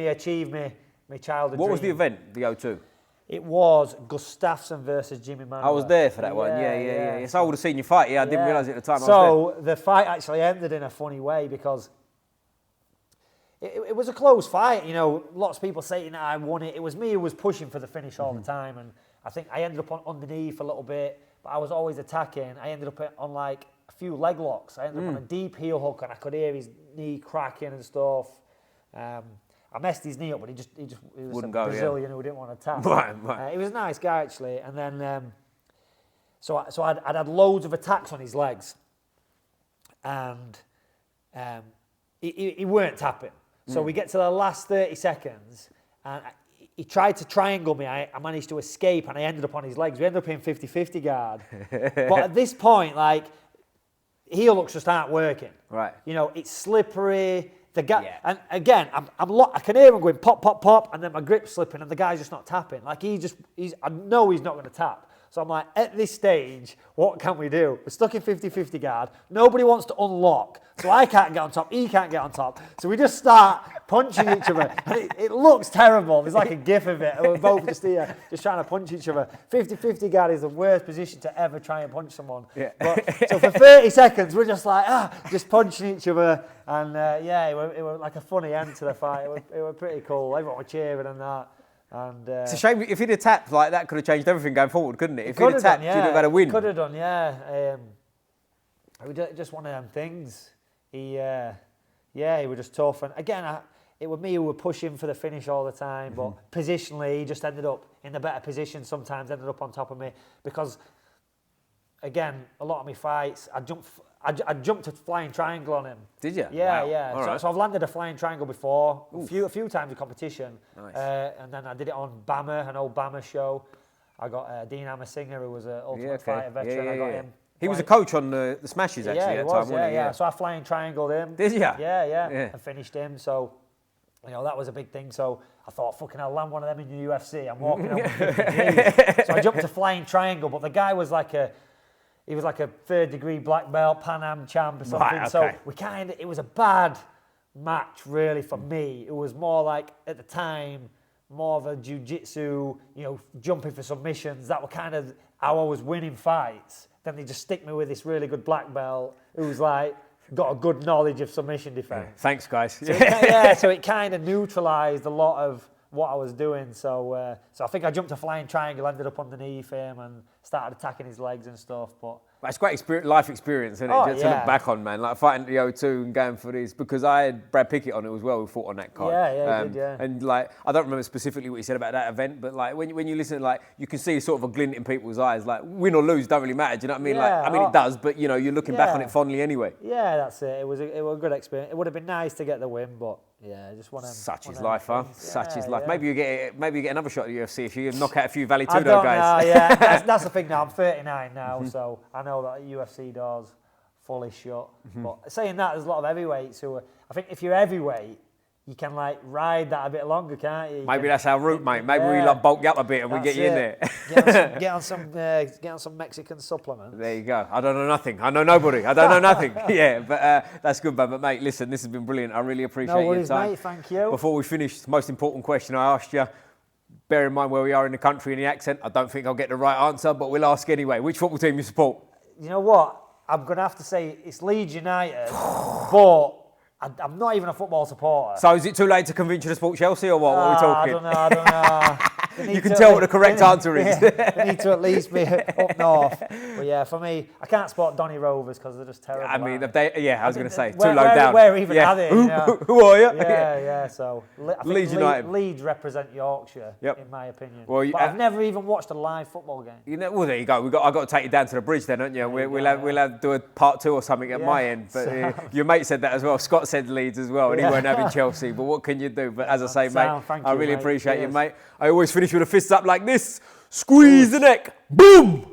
achieve my childhood What dream. was the event, the O2? It was Gustafsson versus Jimmy Manuwa. I was there for that one. Yeah. So I would have seen your fight. I didn't realise it at the time. So the fight actually ended in a funny way because it was a close fight. You know, lots of people saying I won it. It was me who was pushing for the finish all the time, and I think I ended up on underneath a little bit, but I was always attacking. I ended up on like a few leg locks. I ended up on a deep heel hook, and I could hear his knee cracking and stuff. I messed his knee up, but he was Wouldn't a go, Brazilian who didn't want to tap. Right. He was a nice guy actually, and then so I'd had loads of attacks on his legs, and he weren't tapping. So we get to the last 30 seconds, and he tried to triangle me. I managed to escape, and I ended up on his legs. We ended up in 50-50 guard. But at this point, like, heel hooks just aren't working. Right. You know, it's slippery. The guy, and again, I can hear him going pop, pop, pop, and then my grip's slipping, and the guy's just not tapping. Like I know he's not going to tap. So I'm like, at this stage, what can we do? We're stuck in 50-50 guard. Nobody wants to unlock. So I can't get on top. He can't get on top. So we just start punching each other. And it looks terrible. There's like a gif of it. We're both just here, just trying to punch each other. 50-50 guard is the worst position to ever try and punch someone. Yeah. So for 30 seconds, we're just like, just punching each other. And it was like a funny end to the fight. It was pretty cool. Everyone was cheering and that. And it's a shame if he'd have tapped like that, could have changed everything going forward, couldn't it? If he'd have tapped, you'd have had a win. Could have done, yeah. Just one of them things. He was just tough. And again, it was me who were pushing for the finish all the time. But positionally, he just ended up in the better position. Sometimes ended up on top of me because, again, a lot of my fights, I jumped a flying triangle on him. Did you? Yeah, Wow. yeah. All right. So I've landed a flying triangle before, a few times in competition. Nice. And then I did it on Bama, an old Bama show. I got Dean Hammersinger, who was an Ultimate Fighter veteran. I got him. He was a coach on the Smashes, actually, Yeah, at he the was, time, wasn't he? yeah. So I flying triangled him. Did you? Yeah. And finished him. So, that was a big thing. So I thought, fucking hell, land one of them in the UFC. I'm walking on with 50 Gs. So I jumped a flying triangle, but the guy was like a 3rd degree black belt, Pan Am champ or something. Right, okay. So it was a bad match really for me. It was more like, at the time, more of a Jiu Jitsu, jumping for submissions. That were kind of how I was winning fights. Then they just stick me with this really good black belt who's like, got a good knowledge of submission defense. Thanks, guys. So it kind of neutralised a lot of what I was doing. So I think I jumped a flying triangle, ended up underneath him and started attacking his legs and stuff. But it's great life experience, isn't it? Oh, Just to look back on, man. Like fighting the O2 and going for these, because I had Brad Pickett on it as well, who fought on that card. Yeah, he did, yeah. And like, I don't remember specifically what he said about that event, but like when you listen, like you can see sort of a glint in people's eyes. Like win or lose don't really matter. Do you know what I mean? Yeah, it does, but you're looking back on it fondly anyway. Yeah, that's it. It was a good experience. It would have been nice to get the win, but yeah, just one of them. Such is life, huh? Such is life. Yeah. Maybe you get another shot at the UFC if you knock out a few Vale I Tudo don't guys. know, yeah. That's the thing now. I'm 39 now, so I know that UFC doors fully shut. But saying that, there's a lot of heavyweights who are. I think if you're heavyweight, you can like ride that a bit longer, can't you? Maybe that's our route, mate. Maybe we bulk you up a bit and we get you in there. Get on some Mexican supplements. There you go. I don't know nothing. I know nobody. I don't know nothing. Yeah, but that's good, man. But mate, listen, this has been brilliant. I really appreciate No worries, your time. mate. Thank you. Before we finish, the most important question I asked you. Bear in mind where we are in the country and the accent. I don't think I'll get the right answer, but we'll ask anyway. Which football team you support? You know what? I'm going to have to say it's Leeds United, but I'm not even a football supporter. So is it too late to convince you to support Chelsea or what? What are we talking? I don't know. You can tell what the correct answer is. They need to at least be up north. But yeah, for me, I can't support Donny Rovers because they're just terrible. I mean, I was going to say, too where, low down. Where even are they? Who are you? Yeah. So I think Leeds United. Leeds represent Yorkshire, Yep. in my opinion. Well, but I've never even watched a live football game. Well, there you go. I've got to take you down to the bridge then, haven't you? We'll have to do a part 2 or something at my end. But your mate said that as well. Scott said Leeds as well, and he won't have Chelsea. But what can you do? But as I say, mate, I really appreciate you, mate. I always finish with the fists up like this. Squeeze the neck. Boom!